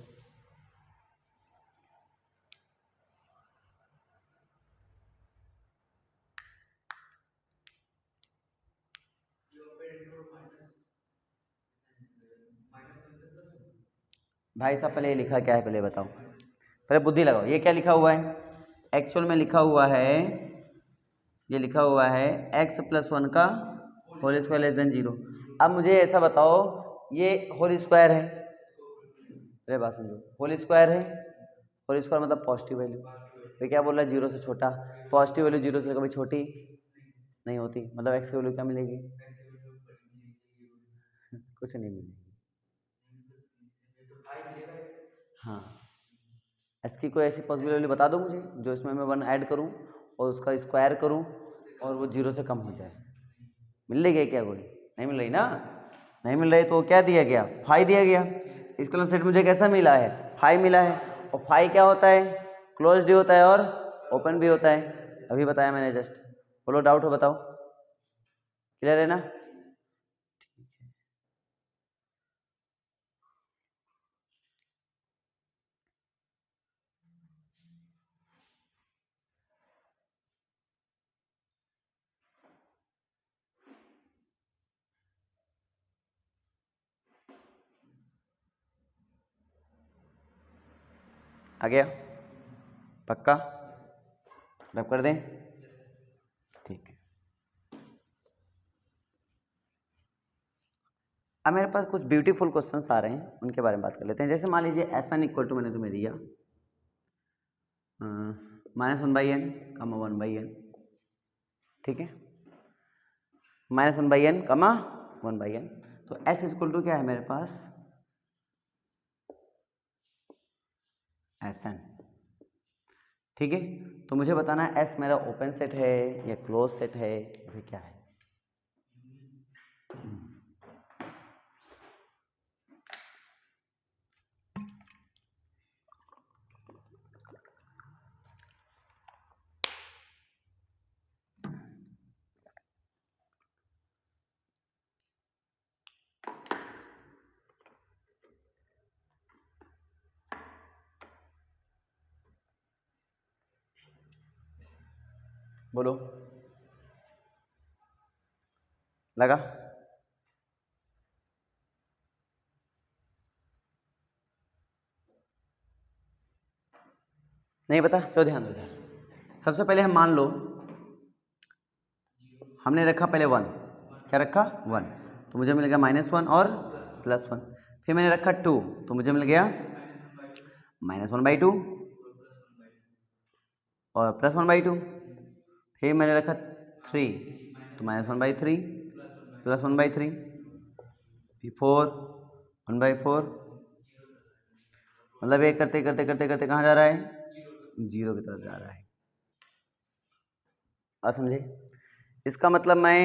भाई साहब पहले ये लिखा क्या है पहले बताओ, पहले बुद्धि लगाओ। ये क्या लिखा हुआ है? एक्चुअल में लिखा हुआ है, ये लिखा हुआ है x + 1 का होल स्क्वायर लेस देन 0। अब मुझे ऐसा बताओ, ये होल स्क्वायर है, अरे बात समझो, होल स्क्वायर है, होल स्क्वायर मतलब पॉजिटिव वैल्यू, तो क्या बोल रहा है? 0 से छोटा। पॉजिटिव वैल्यू 0 से कभी छोटी नहीं होती, मतलब x की वैल्यू क्या मिलेगी? कुछ नहीं मिलेगी। हाँ, x की कोई ऐसी पॉसिबल वैल्यू बता दो मुझे जो इसमें मैं 1 ऐड करूं और उसका स्क्वायर करूं और वो 0 से कम हो जाए। मिल रही है क्या कोई? नहीं मिल रही ना? नहीं मिल रही तो क्या दिया गया? फाई दिया गया। इसका सेट मुझे कैसा मिला है? फाई मिला है, और फाई क्या होता है? क्लोज्ड भी होता है और ओपन भी होता है, अभी बताया मैंने जस्ट। बोलो डाउट हो बताओ। क्लियर है ना? आ गया? पक्का? रब कर दें? ठीक है। अब मेरे पास कुछ ब्यूटीफुल क्वेश्चंस आ रहे हैं, उनके बारे में बात कर लेते हैं। जैसे मान लीजिए एस एन इक्वल टू मैंने तुम्हें दिया -1/n, 1/n, ठीक है, -1/n, 1/n। तो s इक्वल टू क्या है मेरे पास? एस एन, ठीक है। तो मुझे बताना है एस मेरा ओपन सेट है या क्लोज सेट है या फिर क्या है? बोलो, लगा? नहीं पता? चलो ध्यान दो। सबसे पहले हम मान लो हमने रखा पहले 1, क्या रखा? 1, तो मुझे मिल गया -1 और +1। फिर मैंने रखा 2, तो मुझे मिल गया -1/2 और +1/2। फिर मैंने रखा 3, तो -1/3 +1/3। फिर 4 1/4। मतलब ये करते करते करते करते कहाँ जा रहा है? 0 की तरफ जा रहा है। बात समझे? इसका मतलब मैं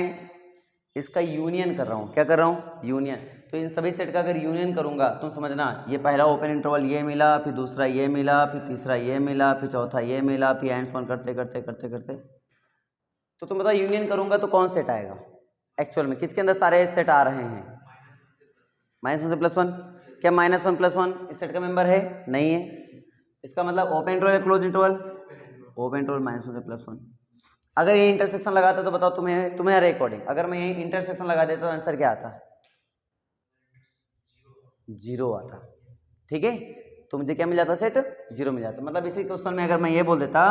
इसका यूनियन कर रहा हूँ। क्या कर रहा हूँ? यूनियन। तो इन सभी सेट का अगर यूनियन करूंगा तुम समझना, ये पहला ओपन इंटरवल ये मिला, फिर दूसरा ये मिला, फिर तीसरा ये मिला, फिर चौथा ये मिला, फिर एंड ऑन करते करते करते करते, तो तुम बताओ यूनियन करूंगा तो कौन सेट आएगा एक्चुअल में? किसके अंदर सारे सेट आ रहे हैं? -1 से +1। क्या -1 +1 इस सेट का मेंबर है? नहीं है। इसका मतलब ओपन इंटरवल या क्लोज इंटरवल? ओपन इंटरवल -1 से +1। अगर ये इंटरसेक्शन लगाता तो बताओ तुम्हारे अकॉर्डिंग अगर मैं यही इंटरसेक्शन लगा देता तो आंसर क्या आता? 0 आता। ठीक है, तो मुझे क्या मिल जाता? सेट 0 मिल जाता। मतलब इसी क्वेश्चन में अगर मैं ये बोल देता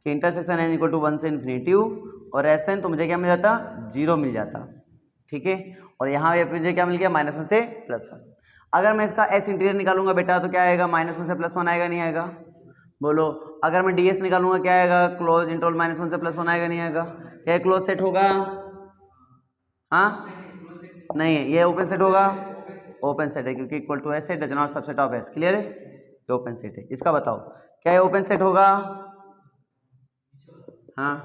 कि इंटरसेक्शन n इक्वल टू 1 से इन्फिनिटी और एस एन, तो मुझे क्या मिल जाता? 0 मिल जाता। ठीक है, और यहाँ मुझे क्या मिल गया? -1 से +1। अगर मैं इसका एस इंटीरियर निकालूंगा बेटा तो क्या आएगा? -1 से +1 आएगा, नहीं आएगा? बोलो। अगर मैं ds निकालूंगा क्या आएगा? क्लोज इंटरवल -1 से +1 आएगा, नहीं आएगा? क्या क्लोज सेट होगा? हाँ, नहीं है, ये ओपन सेट होगा। ओपन सेट है क्योंकि equal to S does not subset of S. Clear है? ये ओपन सेट है। इसका बताओ क्या ये ओपन सेट होगा? हाँ,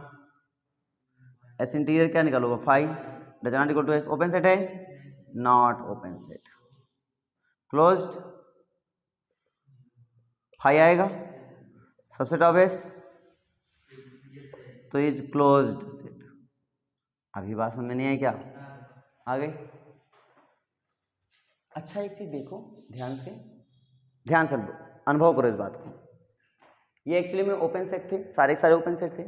एस इंटीरियर क्या निकालोगे? 5 does not equal to S. Open set है? Not open set. क्लोज्ड 5 आएगा सबसेट ऑफ एस, तो इज क्लोज्ड सेट। अभी बात समझ में नहीं आई क्या? आ गई? अच्छा एक चीज देखो ध्यान से, ध्यान से अनुभव करो इस बात को। ये एक्चुअली में ओपन सेट थे, सारे सारे ओपन सेट थे।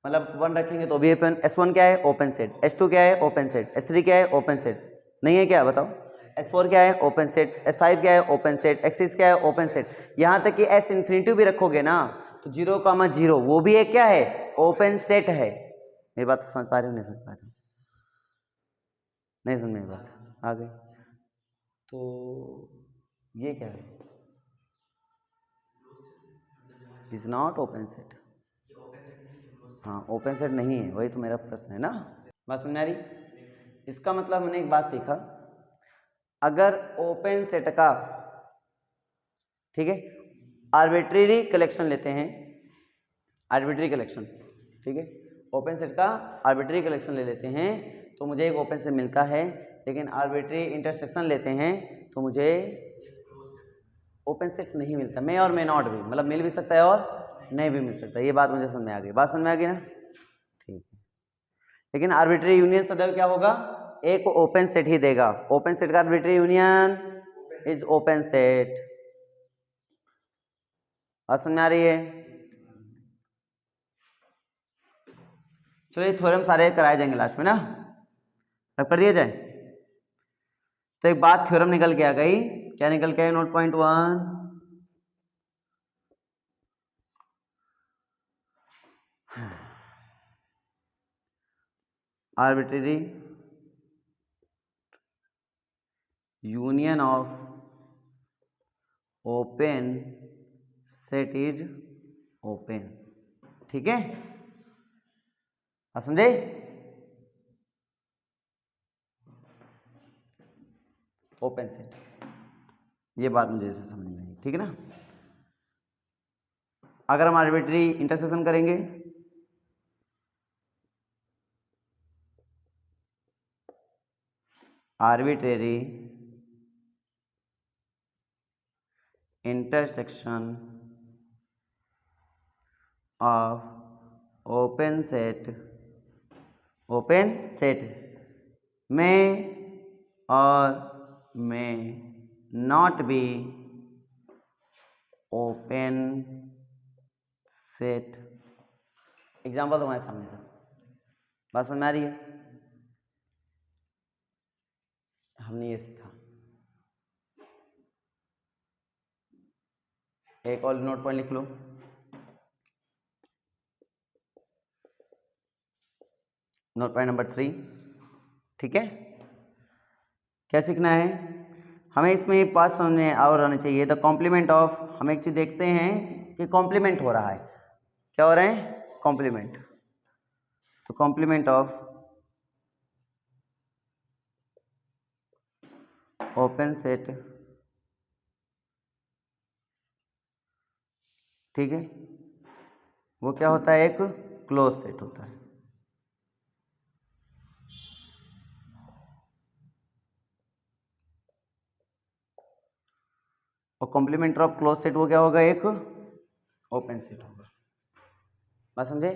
मतलब 1 रखेंगे तो भी ओपन। S1 क्या है? Open set. S2 क्या है? Open set. S3 क्या है? Open set. नहीं है क्या? बताओ। S4 क्या है? Open set. S5 क्या है? Open set. S6 क्या है? Open set. यहाँ तक कि S इंफिनिटी भी रखोगे ना तो 0,0 वो भी एक क्या है? ओपन सेट है। मेरी बात समझ पा रहे हो? नहीं समझ पा रहे हो? नहीं समझ में बात आ गई? तो ये क्या है? Is not open set. हाँ, ओपन सेट नहीं है, वही तो मेरा प्रश्न है ना। बात समझ आ रही? इसका मतलब हमने एक बात सीखा, अगर ओपन सेट का, ठीक है, आर्बिट्रेरी कलेक्शन लेते हैं, आर्बिट्रेरी कलेक्शन, ठीक है, ओपन सेट का आर्बिट्रेरी कलेक्शन ले लेते हैं तो मुझे एक ओपन सेट मिलता है। लेकिन आर्बिट्रेरी इंटरसेक्शन लेते हैं तो मुझे ओपन सेट नहीं मिलता। मे और मे नॉट भी, मतलब मिल भी सकता है और नहीं भी मिल सकता। ये बात मुझे समझ में आ गई। बात समझ में आ गई ना? ठीक है, लेकिन आर्बिट्री यूनियन सदैव क्या होगा, एक ओपन सेट ही देगा। ओपन सेट का arbitrary union is open set. बात समझ आ रही है? चलो ये थ्योरम सारे कराए जाएंगे लास्ट में ना, सब कर दिए जाए। तो एक बात थ्योरम निकल के आ गई, क्या निकल के आई? Note point 1, arbitrary union of open set is open. ठीक है, समझे? ओपन सेट, ये बात मुझे ऐसे समझ में आई, ठीक है ना। अगर हम आर्बिट्री इंटरसेक्शन करेंगे, arbitrary intersection of open set में और में not be open set. Example तुम्हारे सामने था, बात समझ में आ रही है? हमने ये सीखा। एक और नोट पॉइंट लिख लो, नोट पॉइंट नंबर 3। ठीक है, क्या सीखना है हमें? इसमें एक बात समझने और आनी चाहिए, द कॉम्प्लीमेंट ऑफ। हम एक चीज देखते हैं कि कॉम्प्लीमेंट हो रहा है, क्या हो रहा है? कॉम्प्लीमेंट। तो कॉम्प्लीमेंट ऑफ ओपन सेट, ठीक है, वो क्या होता है? एक क्लोज सेट होता है। और कॉम्प्लीमेंट ऑफ क्लोज सेट वो क्या होगा? एक ओपन सेट होगा। बात समझे?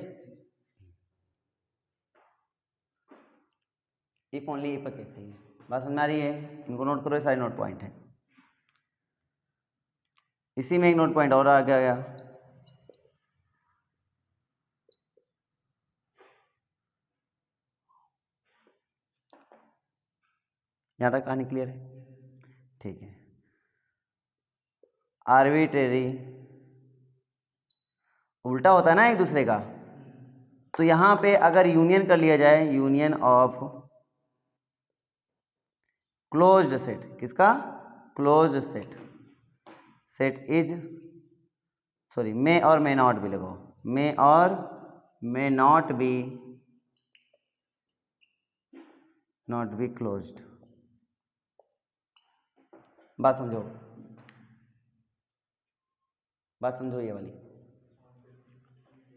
इफ ओनली इफ केस है। बात समझ आ रही है? इनको नोट करो, सारे नोट पॉइंट है। इसी में एक नोट पॉइंट और आ गया, यहाँ तक कहानी क्लियर है? ठीक है, आर्बिट्रेरी उल्टा होता है ना एक दूसरे का, तो यहाँ पे अगर यूनियन कर लिया जाए, यूनियन ऑफ क्लोज्ड सेट, किसका? Closed set. Set is, sorry, may और मे नॉट भी लगाओ, मे और मे नॉट बी क्लोज्ड। बात समझो, बात समझो ये वाली।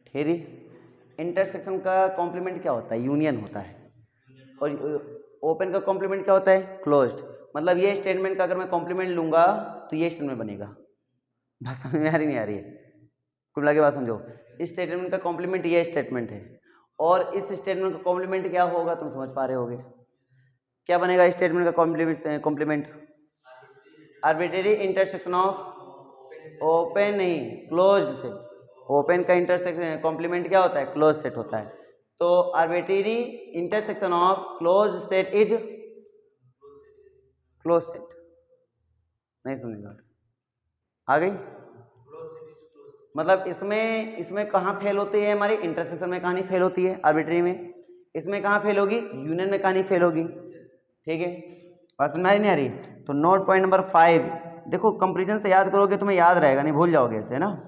थेरी इंटरसेक्शन का कॉम्प्लीमेंट क्या होता है? यूनियन होता है। और ओपन का कॉम्प्लीमेंट क्या होता है? क्लोज्ड। मतलब ये स्टेटमेंट का अगर मैं कॉम्प्लीमेंट लूंगा तो ये स्टेटमेंट बनेगा। बात समझ में आ रही नहीं आ रही है? कुल मिला के बात समझो, इस स्टेटमेंट का कॉम्प्लीमेंट ये स्टेटमेंट है, और इस स्टेटमेंट का कॉम्प्लीमेंट क्या होगा? तुम समझ पा रहे होगे क्या बनेगा स्टेटमेंट का complement? Arbitrary intersection of open नहीं, क्लोज्ड सेट। ओपन का इंटरसेक्शन कॉम्प्लीमेंट क्या होता है? क्लोज सेट होता है। तो arbitrary intersection of close set is close set. नहीं सुनेगा, आ गई? मतलब इसमें कहाँ फेल होती है हमारी? इंटरसेक्शन में कहानी फेल होती है, आर्बिट्री में। इसमें कहाँ फेल होगी? यूनियन में कहानी फेल होगी। ठीक है, बात समझ में आ रही नहीं आ रही? तो नोट पॉइंट नंबर 5 देखो, कंपेरिजन से याद करोगे तुम्हें याद रहेगा, नहीं भूल जाओगे इसे ना।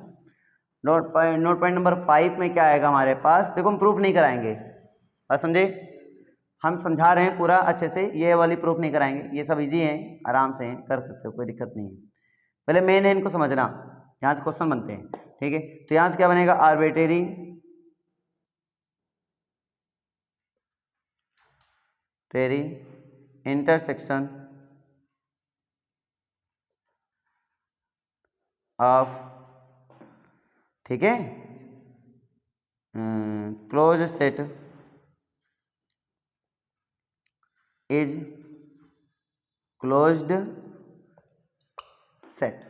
नोट पॉइंट नंबर 5 में क्या आएगा हमारे पास? देखो हम प्रूफ नहीं कराएंगे, बात समझे? हम समझा रहे हैं पूरा अच्छे से, ये वाली प्रूफ नहीं कराएंगे, ये सब इजी है, आराम से कर सकते हो, कोई दिक्कत नहीं है। पहले मेन है इनको समझना, यहाँ से क्वेश्चन बनते हैं। ठीक है, तो यहाँ से क्या बनेगा? आर्बिट्रेरी इंटरसेक्शन ऑफ, ठीक है, close set is closed set,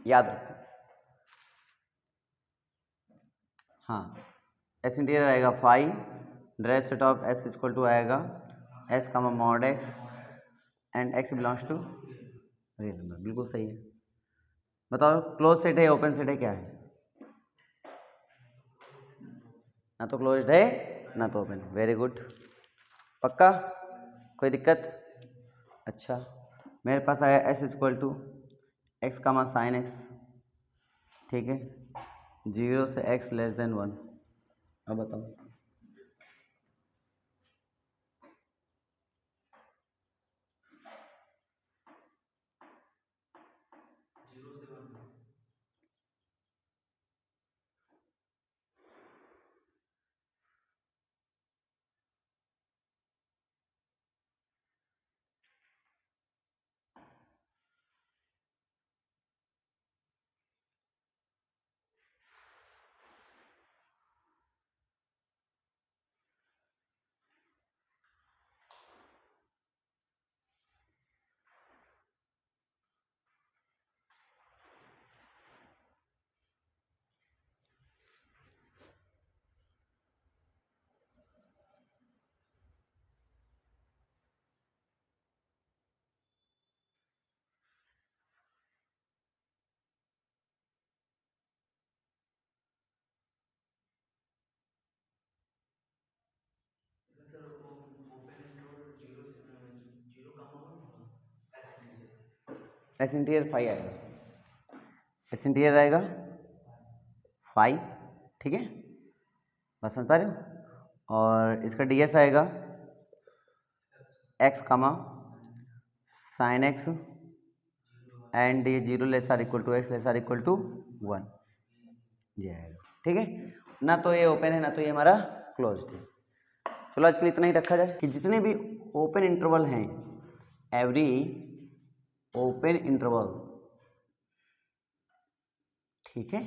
याद रखो। हाँ, एस इंटीरियर आएगा phi, direct set of S equal to आएगा S comma mod x and x belongs to real number. बिल्कुल सही है। बताओ क्लोज सेट है ओपन सेट है क्या है? ना तो क्लोज्ड है ना तो ओपन। वेरी गुड, पक्का, कोई दिक्कत? अच्छा, मेरे पास आया S equal to x comma sine x, ठीक है, 0 से x लेस देन 1। अब बताओ एस इंटीरियर फाइव आएगा, एस इंटीरियर आएगा 5, ठीक है, बस समझ पा रहे हो। और इसका डी एस आएगा x comma sine x and ये 0 less or equal to x less or equal to 1, ये आएगा, ठीक है। ना तो ये ओपन है ना तो ये हमारा क्लोज है। चलो आज के लिए इतना ही रखा जाए कि जितने भी ओपन इंटरवल हैं, एवरी ओपन इंटरवल, ठीक है,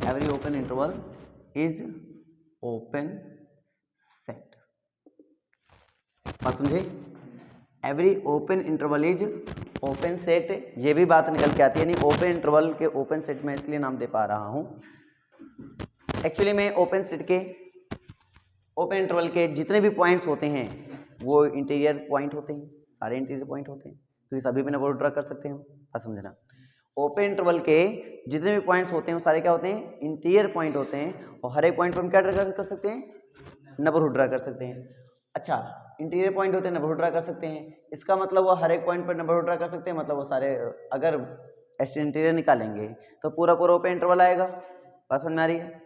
every open interval is open set. बात समझे? Every open interval is open set, ये भी बात निकल के आती है। नहीं, ओपन इंटरवल के ओपन सेट में इसलिए नाम दे पा रहा हूं, एक्चुअली में ओपन सेट के ओपन इंटरवल के जितने भी पॉइंट्स होते हैं वो इंटीरियर पॉइंट होते हैं, सारे इंटीरियर पॉइंट होते हैं, तो सभी पे नंबर ड्रा कर सकते हैं हम। बात समझना, ओपन इंटरवल के जितने भी पॉइंट्स होते हैं वो सारे क्या होते हैं? इंटीरियर पॉइंट होते हैं, और हर एक पॉइंट पर हम क्या ड्रा कर सकते हैं? नंबरहुड ड्रा कर सकते हैं। अच्छा, इंटीरियर पॉइंट होते हैं, नंबरहुड ड्रा कर सकते हैं, इसका मतलब वो हर एक पॉइंट पर नंबरहुड ड्रा कर सकते हैं, मतलब वो सारे, अगर इंटीरियर निकालेंगे तो पूरा पूरा ओपन इंटरवल आएगा। बात समझ में आ रही है?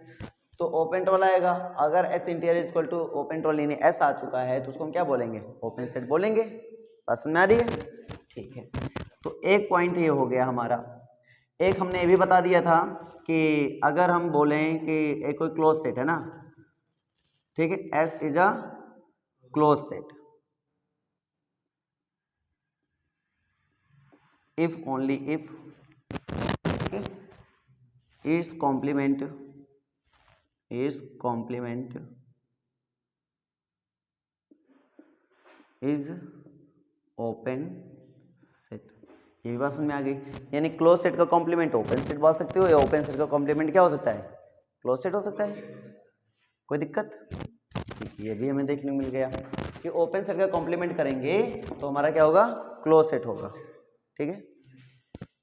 तो ओपन इंटरवल आएगा, अगर S interior equal to open interval यानी एस आ चुका है तो उसको हम क्या बोलेंगे? ओपन सेट बोलेंगे। बात समझ में आ रही है? ठीक है, तो एक पॉइंट ये हो गया हमारा। एक हमने ये भी बता दिया था कि अगर हम बोलें कि एक कोई क्लोज सेट है ना, ठीक है, S is a close set if only if, ठीक है, it's complement is open set. ये भी बात समझ में आ गई, यानी क्लोज सेट का कॉम्प्लीमेंट ओपन सेट बोल सकते हो, या ओपन सेट का कॉम्प्लीमेंट क्या हो सकता है? क्लोज सेट हो सकता है। कोई दिक्कत? ये भी हमें देखने को मिल गया कि ओपन सेट का कॉम्प्लीमेंट करेंगे तो हमारा क्या होगा? क्लोज सेट होगा, ठीक है,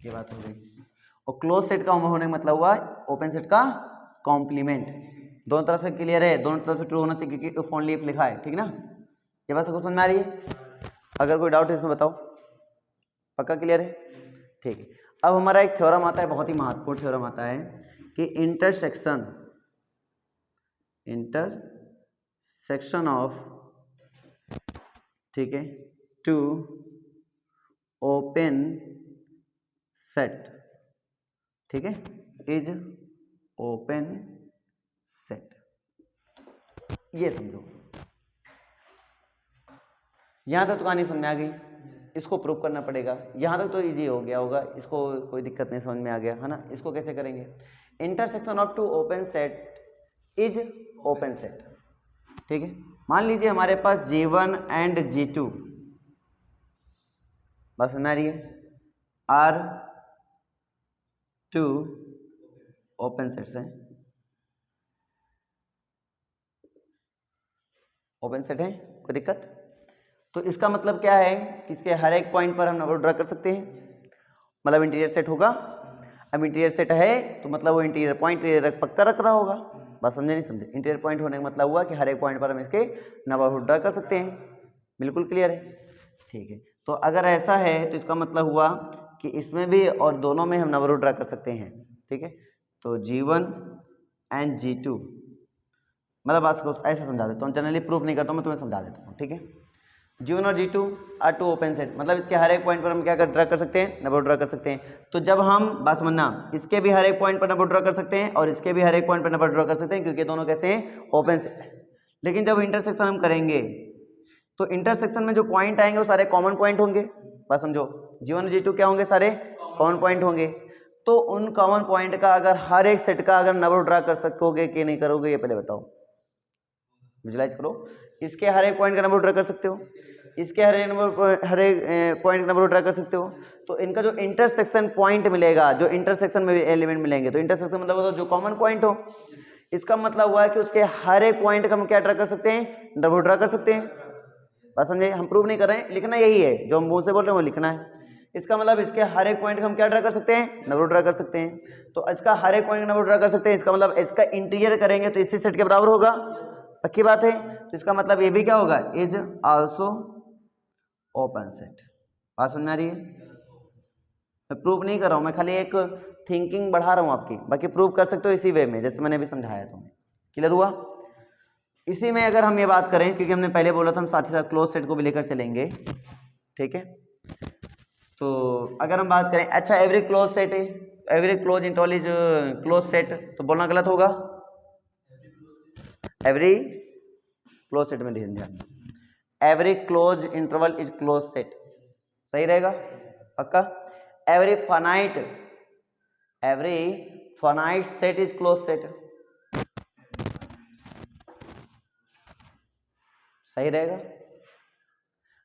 ये बात हो गई। और क्लोज सेट का होने का मतलब हुआ ओपन सेट का कॉम्प्लीमेंट। दोनों तरफ से क्लियर है, दोनों तरफ से ट्रू होना चाहिए क्योंकि इफ ओनली इफ लिखा है, ठीक ना? ये बात सबको समझ में आ रही है? अगर कोई डाउट है इसमें बताओ, पक्का क्लियर है? ठीक है। अब हमारा एक थ्योरम आता है, बहुत ही महत्वपूर्ण थ्योरम आता है कि इंटरसेक्शन ऑफ, ठीक है, टू ओपन सेट, ठीक है, इज ओपन सेट। ये समझो, यहां तक तो कहानी समझ में आ गई। इसको प्रूव करना पड़ेगा, यहां तक तो इजी हो गया होगा, इसको कोई दिक्कत नहीं, समझ में आ गया है ना? इसको कैसे करेंगे? Intersection of two open set is open set, ठीक है। मान लीजिए हमारे पास G1 एंड G2 बस समझ आ रही है, आर टू ओपन सेट्स हैं, ओपन सेट है, कोई दिक्कत? तो इसका मतलब क्या है कि इसके हर एक पॉइंट पर हम नंबर ड्रा कर सकते हैं, मतलब इंटीरियर सेट होगा। अब इंटीरियर सेट है तो मतलब वो इंटीरियर पॉइंट पक्का रख रहा होगा। बात समझे नहीं समझे? इंटीरियर पॉइंट होने का मतलब हुआ कि हर एक पॉइंट पर हम इसके नंबरहुड ड्रा कर सकते हैं। बिल्कुल क्लियर है, ठीक है। तो अगर ऐसा है तो इसका मतलब हुआ कि इसमें भी और दोनों में हम नंबरहुड ड्रा कर सकते हैं, ठीक है। तो G1 एंड G2, मतलब बात को ऐसे समझा देता हूँ, जनरली प्रूफ नहीं करता हूँ, मैं तुम्हें समझा देता हूँ, ठीक है। G1 और G2 are to open set, मतलब इसके हर एक पॉइंट पर हम क्या ड्रा कर सकते हैं, नंबर ड्रा कर सकते हैं। तो जब हम बात समझना, इसके भी हर एक पॉइंट पर नंबर ड्रा कर सकते हैं और इसके भी हर एक पॉइंट पर नंबर ड्रा कर सकते हैं, क्योंकि दोनों कैसे हैं, ओपन सेट। लेकिन जब इंटरसेक्शन हम करेंगे तो इंटरसेक्शन में जो पॉइंट आएंगे वो सारे कॉमन पॉइंट होंगे। बात समझो, G1 और G2 क्या होंगे, सारे कॉमन पॉइंट होंगे। तो उन कॉमन पॉइंट का अगर हर एक सेट का अगर नंबर ड्रा कर सकोगे कि नहीं करोगे, ये पहले बताओ, विजुलाइज करो। इसके हर एक पॉइंट का नंबर ड्रा कर सकते हो, इसके हर एक पॉइंट का नंबर ड्रा कर सकते हो। तो इनका जो इंटरसेक्शन पॉइंट मिलेगा, जो इंटरसेक्शन में एलिमेंट मिलेंगे, तो इंटरसेक्शन मतलब जो कॉमन पॉइंट हो, इसका मतलब हुआ है कि उसके हर एक पॉइंट का हम क्या ड्रा कर सकते हैं, नंबर ड्रा कर सकते हैं। बात समझे? हम प्रूव नहीं कर रहे हैं, लिखना यही है, जो हम मुंह से बोल रहे हैं वो लिखना है। इसका मतलब इसके हर एक पॉइंट का हम क्या ड्रा कर सकते हैं, नंबर ड्रा कर सकते हैं। तो इसका हर एक पॉइंट का नंबर ड्रा कर सकते हैं, इसका मतलब इसका इंटीरियर करेंगे तो इसी सेट के बराबर होगा, पक्की बात है। तो इसका मतलब ये भी क्या होगा, इज आल्सो ओपन सेट। बात समझ में आ रही है? मैं प्रूव नहीं कर रहा हूँ, मैं खाली एक थिंकिंग बढ़ा रहा हूँ आपकी, बाकी प्रूव कर सकते हो इसी वे में जैसे मैंने अभी समझाया तुम्हें। क्लियर हुआ? इसी में अगर हम ये बात करें, क्योंकि हमने पहले बोला था हम साथ ही साथ क्लोज सेट को भी लेकर चलेंगे, ठीक है। तो अगर हम बात करें, अच्छा एवरी क्लोज सेट है, every close interval is close set, तो बोलना गलत होगा, एवरी क्लोज सेट में ध्यान देना, every close interval is close set, सही रहेगा पक्का। Every finite set is close set, सही रहेगा।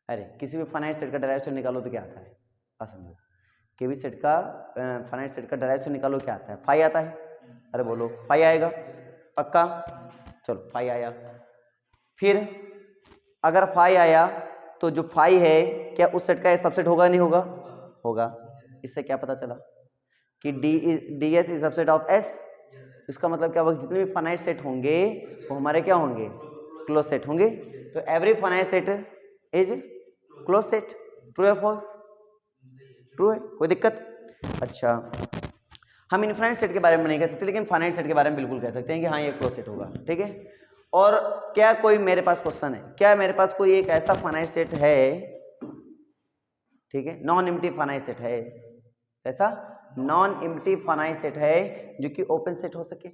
अरे किसी भी फाइनाइट सेट का डायरेक्शन निकालो तो क्या आता है, समझो, किसी भी सेट का फाइनाइट सेट का डायरेक्शन निकालो क्या आता है, फाई आता है। अरे बोलो फाई आएगा पक्का, चलो फाई आया। फिर अगर फाई आया तो जो फाई है क्या उस सेट का सबसेट होगा नहीं होगा, होगा। इससे क्या पता चला कि D S is subset of S. इसका मतलब क्या होगा, जितने भी फाइनाइट सेट होंगे वो हमारे क्या होंगे, क्लोज सेट होंगे। तो every finite set is close set. True है फॉल्स? ट्रू है, कोई दिक्कत? अच्छा, हम इनफाइनाइट सेट के बारे में नहीं कह सकते, लेकिन फाइनाइट सेट के बारे में बिल्कुल कह सकते हैं कि हाँ ये क्लोज सेट होगा, ठीक है। और क्या कोई मेरे पास क्वेश्चन है, क्या मेरे पास कोई एक ऐसा फाइनाइट सेट है, ठीक है, नॉन एम्प्टी फाइनाइट सेट है, ऐसा नॉन एम्प्टी फाइनाइट सेट है जो कि ओपन सेट हो सके?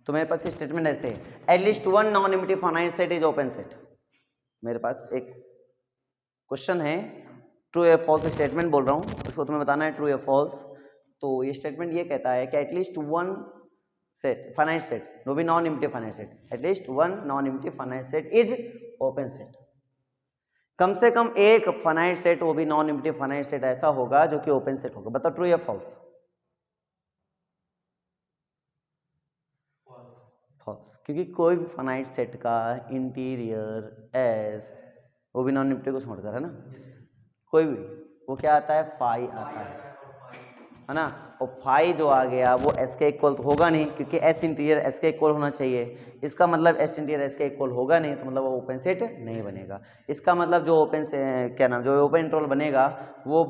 तो मेरे पास ये स्टेटमेंट ऐसे है, at least one non empty finite set is open set. मेरे पास एक क्वेश्चन है, ट्रू या फॉल्स स्टेटमेंट बोल रहा हूँ, उसको तुम्हें बताना है ट्रू या फॉल्स। तो ये स्टेटमेंट ये कहता है कि at least one set finite set, no be non empty finite set, at least one non empty finite set is open set. कम से कम एक फाइनाइट सेट, वो भी नॉन एम्प्टी फाइनाइट सेट ऐसा होगा जो कि ओपन सेट होगा। बताओ ट्रू या फॉल्स? फॉल्स, क्योंकि कोई भी फाइनाइट सेट का इंटीरियर एस, वो भी नॉन एम्प्टी को छोड़कर, है ना, कोई भी, वो क्या आता है, फाई आता है ना। और फाई जो आ गया वो एस के इक्वल तो होगा नहीं, क्योंकि एस इंटीरियर एस के इक्वल होना चाहिए। इसका मतलब एस इंटीरियर एस के इक्वल होगा नहीं, तो मतलब वो ओपन सेट नहीं बनेगा। इसका मतलब जो ओपन से क्या नाम, जो ओपन इंटरवल बनेगा वो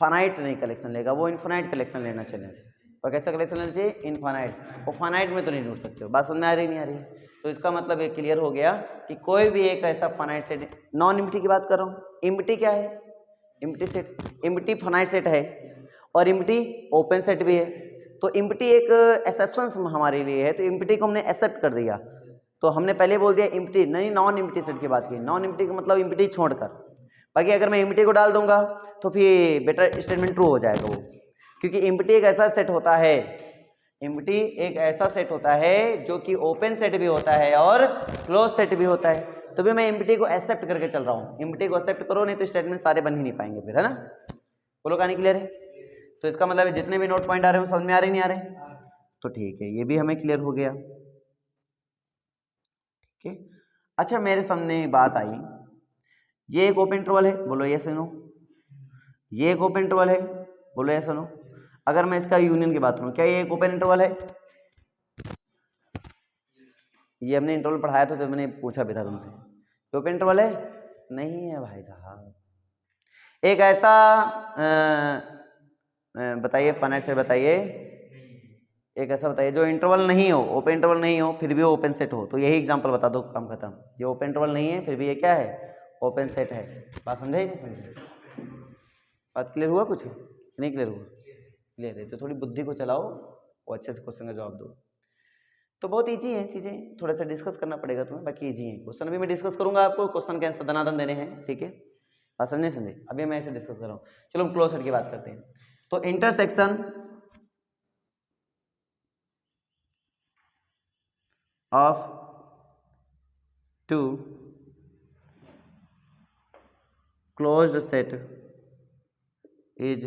फाइनाइट नहीं कलेक्शन लेगा, वो इनफाइनाइट कलेक्शन लेना चाहिए। और कैसा कलेक्शन लेना चाहिए, इनफाइनाइट। और फाइनाइट में तो नहीं ढूंढ सकते हो। बात समझ में आ रही नहीं आ रही? तो इसका मतलब ये क्लियर हो गया कि कोई भी एक ऐसा फाइनाइट सेट, नॉन एम्प्टी की बात कर रहा हूँ, एम्प्टी क्या है, empty set, empty finite set है और एम्प्टी ओपन सेट भी है। तो एम्प्टी एक एक्सेप्शन हमारे लिए है, तो एम्प्टी को हमने एक्सेप्ट कर दिया। तो हमने पहले बोल दिया एम्प्टी नहीं, नॉन एम्प्टी सेट की बात की। नॉन एम्प्टी का मतलब एम्प्टी छोड़कर, बाकी अगर मैं एम्प्टी को डाल दूंगा तो फिर बेटर स्टेटमेंट ट्रू हो जाएगा वो, क्योंकि एम्प्टी एक ऐसा सेट होता है एम्प्टी एक ऐसा सेट होता है जो कि ओपन सेट भी होता है और क्लोज सेट भी होता है। तो भी मैं एम्प्टी को एक्सेप्ट करके चल रहा हूँ, एम्प्टी को एक्सेप्ट करो नहीं तो स्टेटमेंट सारे बन ही नहीं पाएंगे फिर, है ना। बोलो कहानी क्लियर है? तो इसका मतलब है जितने भी नोट पॉइंट आ रहे हैं समझ में आ रहे नहीं आ रहे? तो ठीक है, ये भी हमें क्लियर हो गया। ठीक है, अच्छा मेरे सामने बात आई, ये एक ओपन इंटरवल है, बोलो यस नो। ये एक ओपन इंटरवल है, बोलो यस नो। अगर मैं इसका यूनियन की बात करूं, क्या ये एक ओपन इंटरवल है? ये हमने इंटरवल पढ़ाया था तो मैंने पूछा भी था तुमसे, ओपन इंटरवल है? नहीं है भाई साहब। एक ऐसा बताइए, फाइनाइट से बताइए, एक ऐसा बताइए जो इंटरवल नहीं हो, ओपन इंटरवल नहीं हो फिर भी ओपन सेट हो, तो यही एग्जांपल बता दो, काम खत्म। ये ओपन इंटरवल नहीं है फिर भी ये क्या है? ओपन सेट है। बात समझे नहीं समझे? बात क्लियर हुआ? कुछ नहीं क्लियर हुआ? क्लियर है तो थोड़ी बुद्धि को चलाओ और अच्छे से क्वेश्चन का जवाब दो। तो बहुत ईजी है चीज़ें, थोड़ा सा डिस्कस करना पड़ेगा तुम्हें, बाकी ईजी है। क्वेश्चन भी मैं डिस्कस करूंगा, आपको क्वेश्चन के आंसर दनादन देने हैं, ठीक है। बात समझे समझे? अभी मैं ऐसे डिस्कस कर रहा हूँ। चलो हम क्लोज सेट की बात करते हैं। तो intersection of two closed set is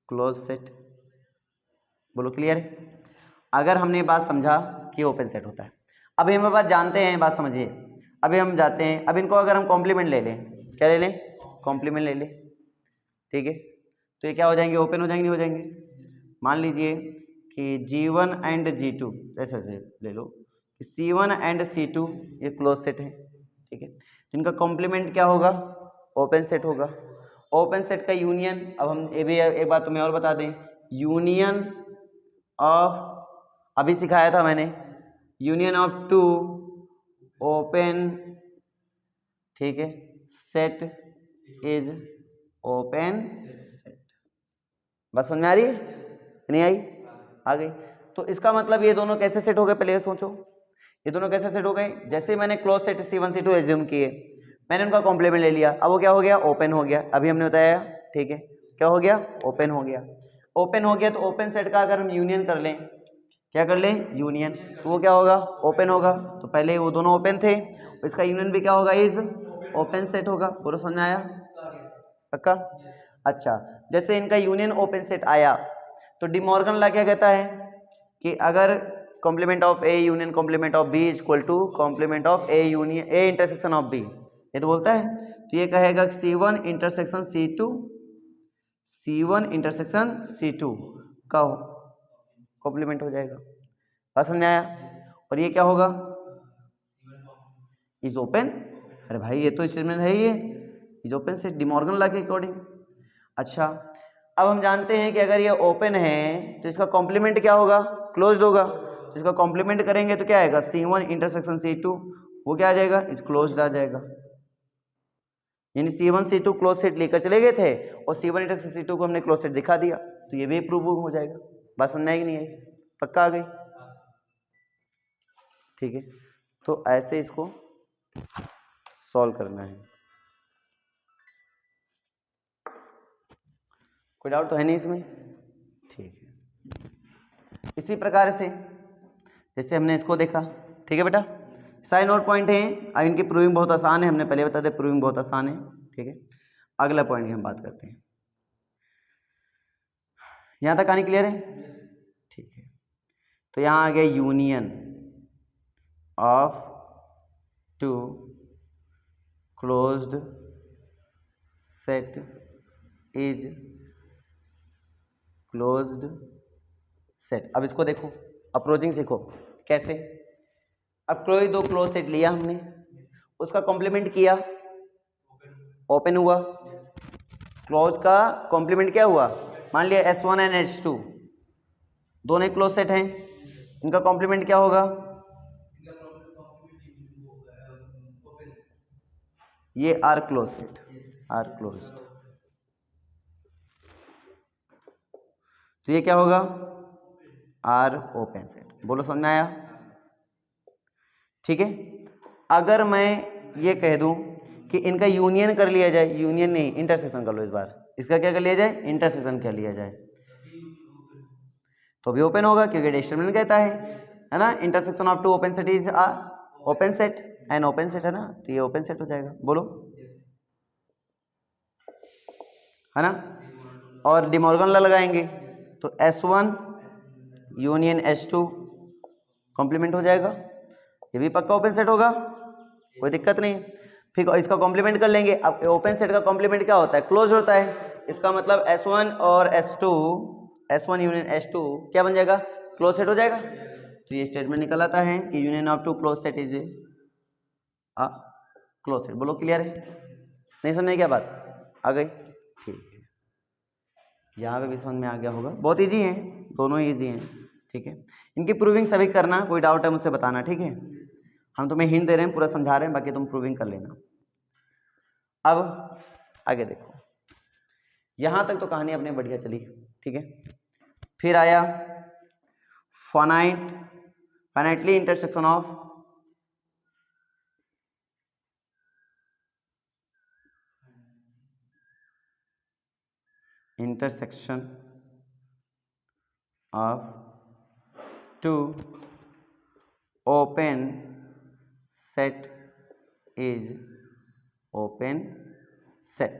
close set. बोलो क्लियर है? अगर हमने बात समझा कि ओपन सेट होता है, अभी हम बात जानते हैं, बात समझिए। अभी हम जाते हैं, अब इनको अगर हम कॉम्प्लीमेंट ले लें, क्या ले लें? कॉम्प्लीमेंट ले लें, ठीक है। तो ये क्या हो जाएंगे? ओपन हो जाएंगे, नहीं हो जाएंगे? मान लीजिए कि G1 एंड G2 ऐसे ऐसे ले लो कि C1 एंड C2 ये क्लोज सेट है, ठीक है। तो इनका कॉम्प्लीमेंट क्या होगा? ओपन सेट होगा। ओपन सेट का यूनियन, अब हम ये भी एक बात तुम्हें और बता दें, यूनियन ऑफ, अभी सिखाया था मैंने, यूनियन ऑफ टू ओपन, ठीक है, सेट इज ओपन सेट। बस समझ में आ रही है? नहीं आई? आ गई। तो इसका मतलब ये दोनों कैसे सेट हो गए, पहले ये सोचो, ये दोनों कैसे सेट हो गए? जैसे मैंने close set C1 C2 assume किए, मैंने उनका कॉम्प्लीमेंट ले लिया, अब वो क्या हो गया? ओपन हो गया। अभी हमने बताया, ठीक है, क्या हो गया? ओपन हो गया। ओपन हो गया तो ओपन सेट का अगर हम यूनियन कर लें, क्या कर लें? यूनियन, तो वो क्या होगा? ओपन होगा। तो पहले वो दोनों ओपन थे, इसका यूनियन भी क्या होगा? इज ओपन सेट होगा। पूरा समझ में आया? पक्का? अच्छा, जैसे इनका यूनियन ओपन सेट आया तो डिमॉर्गन लॉ क्या कहता है कि अगर complement of A union complement of B is equal to complement of A union A intersection of B, ये तो बोलता है। तो ये कहेगा C1 intersection C2, C1 intersection C2 का कॉम्प्लीमेंट हो जाएगा। बात समझ में आया? और ये क्या होगा? Is open. अरे भाई ये तो स्टेटमेंट है, ये इज ओपन से डिमॉर्गन लॉ के अकॉर्डिंग। अच्छा, अब हम जानते हैं कि अगर ये ओपन है तो इसका कॉम्प्लीमेंट क्या होगा? क्लोज्ड होगा। तो इसका कॉम्प्लीमेंट करेंगे तो क्या आएगा? C1 इंटरसेक्शन C2, वो क्या आ जाएगा? इज क्लोज्ड आ जाएगा। यानी C1 C2 क्लोज सेट लेकर चले गए थे और C1 इंटरसेक्शन C2 को हमने क्लोज सेट दिखा दिया, तो ये भी प्रूव हो जाएगा। बात समझ में आई कि नहीं आई? पक्का आ गई? ठीक है, तो ऐसे इसको सॉल्व करना है। कोई डाउट तो है नहीं इसमें? ठीक है, इसी प्रकार से जैसे हमने इसको देखा, ठीक है बेटा, सारे नोट पॉइंट हैं। अब इनकी प्रूविंग बहुत आसान है, हमने पहले बता दिया प्रूविंग बहुत आसान है, ठीक है। अगला पॉइंट की हम बात करते हैं। यहाँ तक कहानी क्लियर है? ठीक है, तो यहाँ आ गया union of two closed set is closed set. अब इसको देखो, अप्रोचिंग सीखो कैसे। अब कोई दो क्लोज सेट लिया हमने, उसका कॉम्प्लीमेंट किया, ओपन हुआ। क्लोज का कॉम्प्लीमेंट क्या हुआ? मान लिया S1 एंड S2 दोनों क्लोज सेट हैं, इनका कॉम्प्लीमेंट क्या होगा? ये R close set, R closed. तो ये क्या होगा? R open set. बोलो समझ में आया? ठीक है। अगर मैं ये कह दूं कि इनका यूनियन कर लिया जाए, यूनियन नहीं इंटरसेक्शन कर लो इस बार, इसका क्या कर लिया जाए? इंटरसेक्शन कर लिया जाए। तो भी ओपन होगा क्योंकि डिटरमिनेंट कहता है ना, intersection of two open set is open set, an open set है ना, तो ये ओपन सेट हो जाएगा। बोलो, है ना। और डिमॉर्गन लॉ लगाएंगे तो S1 यूनियन S2 कॉम्प्लीमेंट हो जाएगा, ये भी पक्का ओपन सेट होगा, कोई दिक्कत नहीं। फिर इसका कॉम्प्लीमेंट कर लेंगे। अब ओपन सेट का कॉम्प्लीमेंट क्या होता है? क्लोज होता है। इसका मतलब S1 और S2, S1 यूनियन S2 क्या बन जाएगा? क्लोज सेट हो जाएगा। तो ये स्टेटमेंट निकल आता है कि union of two close set is close set. बोलो क्लियर है? नहीं समझ में क्या बात आ गई? ठीक है, यहाँ पे भी समझ में आ गया होगा। बहुत इजी है, दोनों इजी हैं, ठीक है। इनकी प्रूविंग सभी करना, कोई डाउट है मुझसे बताना, ठीक है। हम तुम्हें हिंट दे रहे हैं, पूरा समझा रहे हैं, बाकी तुम प्रूविंग कर लेना। अब आगे देखो, यहाँ तक तो कहानी अपने बढ़िया चली, ठीक है। फिर आया finitely intersection of two open set is open set।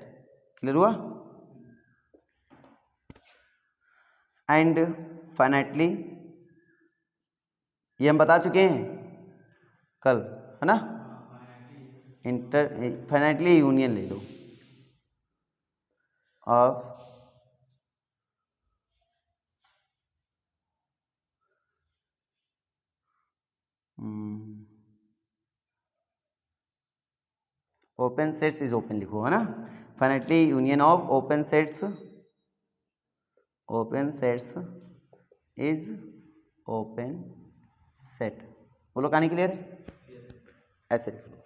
Clear हुआ? एंड फाइनाइटली, ये हम बता चुके हैं कल, है ना। फाइनाइटली यूनियन ले लो of open sets is open लिखो, है ना। Finitely union of open sets is open set. बोलो कहानी क्लियर है? ऐसे लिख लो।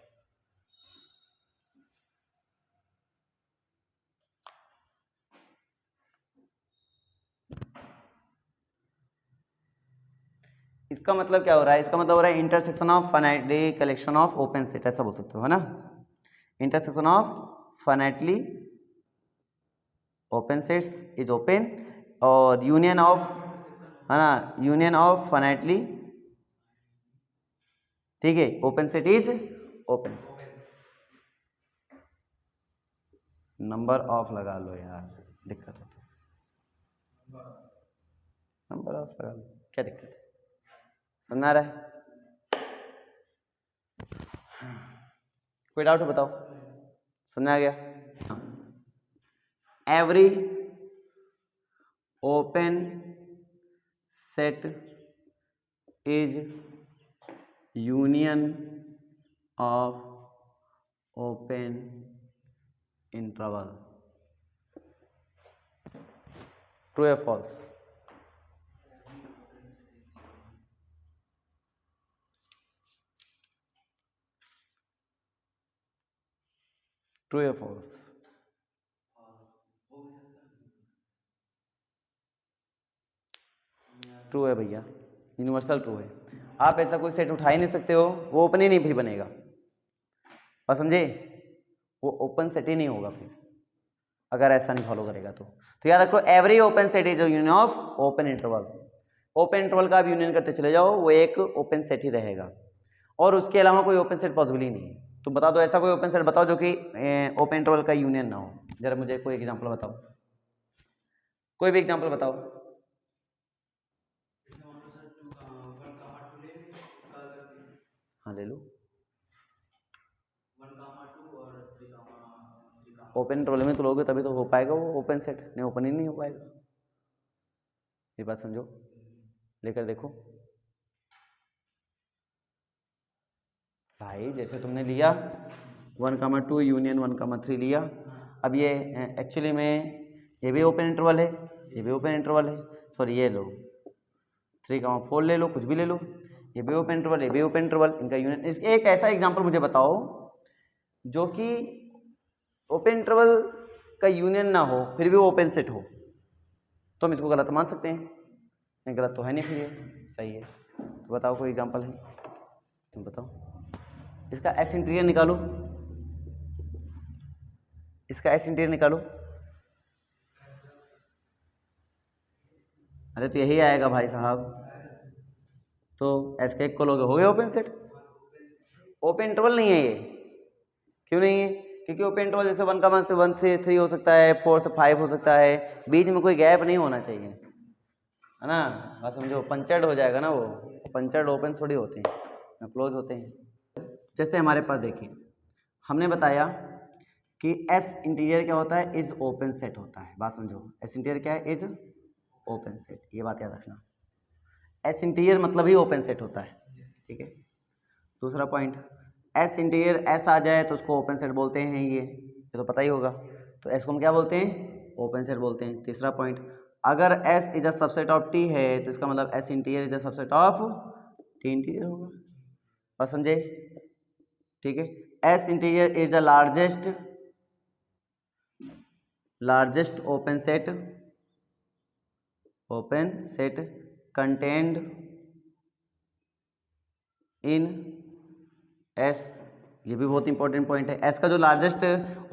इसका मतलब क्या हो रहा है? इसका मतलब हो रहा है intersection of finitely collection of open set, ऐसा बोल सकते हो, है ना। Intersection of finitely open sets is open, और यूनियन ऑफ, है ना, यूनियन ऑफ फाइनाइटली, ठीक है, open set is open set. Number of लगा लो यार, दिक्कत होती है। नंबर ऑफ लगा लो, क्या दिक्कत है? समझ आ रहा है? कोई डाउट हो बताओ, समझ आ गया? Every open set is union of open interval. True या फॉल्स? ट्रू या फॉल्स? ट्रू है भैया, यूनिवर्सल ट्रू है। आप ऐसा कोई सेट उठा ही नहीं सकते हो, वो ओपन ही नहीं भी बनेगा, और समझे, वो ओपन सेट ही नहीं होगा फिर, अगर ऐसा नहीं फॉलो करेगा तो याद रखो, every open set is union of open interval. Open interval का आप यूनियन करते चले जाओ, वो एक ओपन सेट ही रहेगा, और उसके अलावा कोई ओपन सेट पॉसिबल ही नहीं है। तुम बता दो ऐसा कोई ओपन सेट बताओ जो कि ओपन इंटरवल का यूनियन ना हो। जरा मुझे कोई एग्जांपल बताओ, कोई भी एग्जांपल बताओ। हाँ ले लो। ओपन इंटरवल में तो लोगे तभी तो हो पाएगा वो ओपन सेट, नहीं ओपन ही नहीं हो पाएगा। ये बात समझो, लेकर देखो भाई। जैसे तुमने लिया 1,2 यूनियन 1,3 लिया, अब ये एक्चुअली में ये भी ओपन इंटरवल है, ये भी ओपन इंटरवल है, सॉरी ये लो 3,4 ले लो, कुछ भी ले लो, ये भी ओपन इंटरवल, ये भी ओपन इंटरवल, इनका यूनियन। एक ऐसा एग्जांपल मुझे बताओ जो कि ओपन इंटरवल का यूनियन ना हो फिर भी ओपन सेट हो, तो हम इसको गलत मान सकते हैं? नहीं गलत तो है नहीं, फिर ये सही है। तो बताओ कोई एग्जांपल है, तुम बताओ। इसका एस इंटीरियर निकालो, इसका एस इंटीरियर निकालो। अरे तो यही आएगा भाई साहब, तो एस का इक्वल हो गया ओपन सेट। ओपन इंटरवल नहीं है ये, क्यों नहीं है? क्योंकि ओपन इंटरवल जैसे 1 से 1 से 3 हो सकता है, 4 से 5 हो सकता है, बीच में कोई गैप नहीं होना चाहिए, है ना? बस समझो, पंचर्ड हो जाएगा ना, वो पंचर्ड ओपन थोड़ी होते हैं, क्लोज होते हैं। जैसे हमारे पास देखिए, हमने बताया कि एस इंटीरियर क्या होता है, इज ओपन सेट होता है। बात समझो, एस इंटीरियर क्या है, इज ओपन सेट, ये बात याद रखना। एस इंटीरियर मतलब ही ओपन सेट होता है, ठीक है। दूसरा पॉइंट, एस इंटीरियर एस आ जाए तो उसको ओपन सेट बोलते हैं, ये तो पता ही होगा, तो एस को हम क्या बोलते हैं, ओपन सेट बोलते हैं। तीसरा पॉइंट, अगर S is a subset of T है तो इसका मतलब S interior is a subset of T interior होगा। बस समझे, ठीक है। S interior is the largest open set contained in S, ये भी बहुत इंपॉर्टेंट पॉइंट है। एस का जो लार्जेस्ट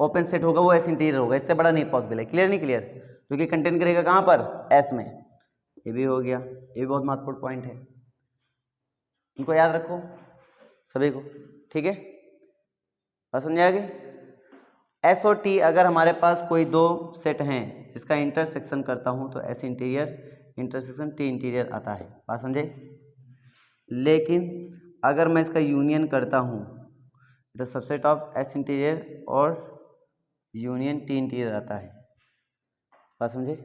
ओपन सेट होगा वो एस इंटीरियर होगा, इससे बड़ा नहीं पॉसिबल है। क्लियर नहीं क्लियर? क्योंकि कंटेन करेगा कहाँ पर, एस में। ये भी हो गया, ये भी बहुत महत्वपूर्ण पॉइंट है, इनको याद रखो सभी को, ठीक है। बात समझ आ गई? एस और टी अगर हमारे पास कोई दो सेट हैं जिसका इंटरसेक्शन करता हूँ तो S interior intersection T interior आता है। बात समझे? लेकिन अगर मैं इसका यूनियन करता हूँ, the subset of S interior और यूनियन टी इंटीरियर आता है। बात समझे?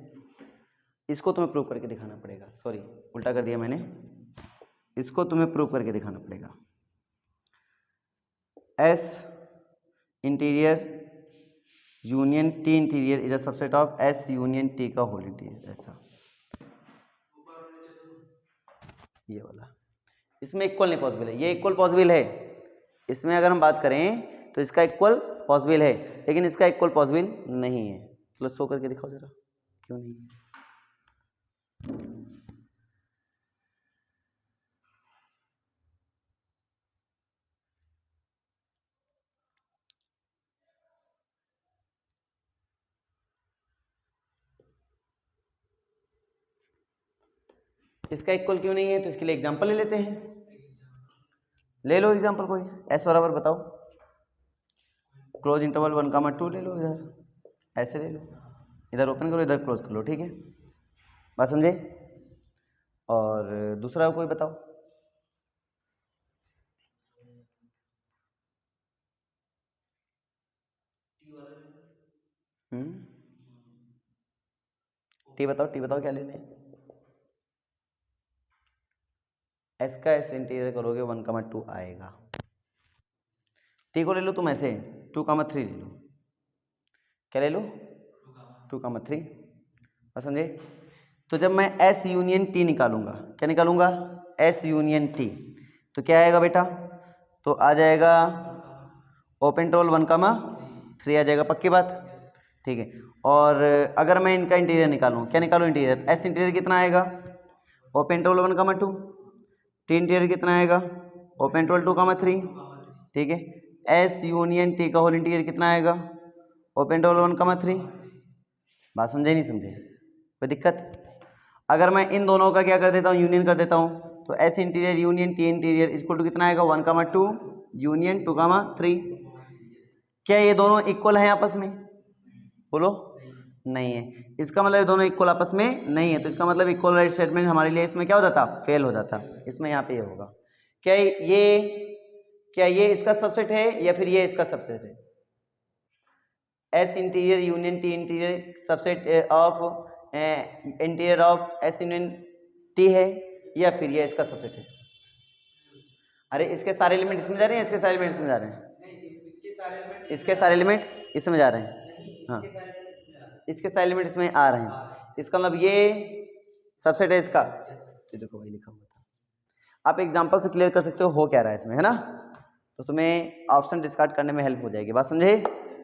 इसको तुम्हें प्रूव करके दिखाना पड़ेगा, सॉरी उल्टा कर दिया मैंने, इसको तुम्हें प्रूव करके दिखाना पड़ेगा। S interior union T interior is a subset of S union T का होल इंटीरियर, ऐसा ये वाला। इसमें इक्वल नहीं पॉसिबल है, ये इक्वल पॉसिबल है। इसमें अगर हम बात करें तो इसका इक्वल पॉसिबल है, लेकिन इसका इक्वल पॉसिबल नहीं है। चलो शो करके दिखाओ जरा, क्यों नहीं है? इसका इक्वल क्यों नहीं है, तो इसके लिए एग्जांपल ले लेते हैं। ले लो एग्जांपल कोई, एस बराबर बताओ, क्लोज इंटरवल 1, 2 ले लो, इधर ऐसे ले लो, इधर ओपन करो इधर क्लोज कर लो, ठीक है। बात समझे? और दूसरा कोई बताओ। टी बताओ क्या लेने हैं। एस का एस इंटीरियर करोगे 1, 2 आएगा। टी को ले लो तुम ऐसे 2, 3 ले लो, क्या ले लो 2, 3। बस समझे? तो जब मैं एस यूनियन टी निकालूंगा, क्या निकालूंगा, एस यूनियन टी, तो क्या आएगा बेटा, तो आ जाएगा ओपन टोल 1, 3 आ जाएगा, पक्की बात, ठीक है। और अगर मैं इनका इंटीरियर निकालूं, क्या निकालूं इंटीरियर, एस इंटीरियर कितना आएगा, ओपन टोल 1, 2, टी इंटीरियर कितना आएगा, ओपन टोल 2, 3, ठीक है। एस यूनियन टी का होल इंटीरियर कितना आएगा, ओपन टोल 1, 3। बात समझे नहीं समझे, कोई दिक्कत? अगर मैं इन दोनों का क्या कर देता हूँ, यूनियन कर देता हूँ, तो S interior union T interior equal to कितना आएगा, 1, 2 यूनियन 2, 3। क्या ये दोनों इक्वल हैं आपस में, बोलो? नहीं है। इसका मतलब ये दोनों इक्वल आपस में नहीं है, तो इसका मतलब इक्वल राइट स्टेटमेंट हमारे लिए इसमें क्या हो जाता, फेल हो जाता। इसमें यहाँ पे ये होगा, क्या ये इसका सबसेट है या फिर ये इसका सबसेट है, S interior union T interior subset of interior of S union T है या फिर ये इसका सबसेट है? अरे इसके सारे एलिमेंट इसमें जा रहे हैं, इसके सारे एलिमेंट इसमें जा रहे हैं, इसके सारे एलिमेंट इसमें जा रहे हैं, हाँ इसके सारे एलिमेंट इसमें आ रहे हैं, इसका मतलब ये सबसेट है इसका। तो देखो भाई लिखा हुआ था, आप एग्जांपल से क्लियर कर सकते हो क्या रहा है इसमें, है ना? तो तुम्हें ऑप्शन डिस्कार्ड करने में हेल्प हो जाएगी। बात समझे?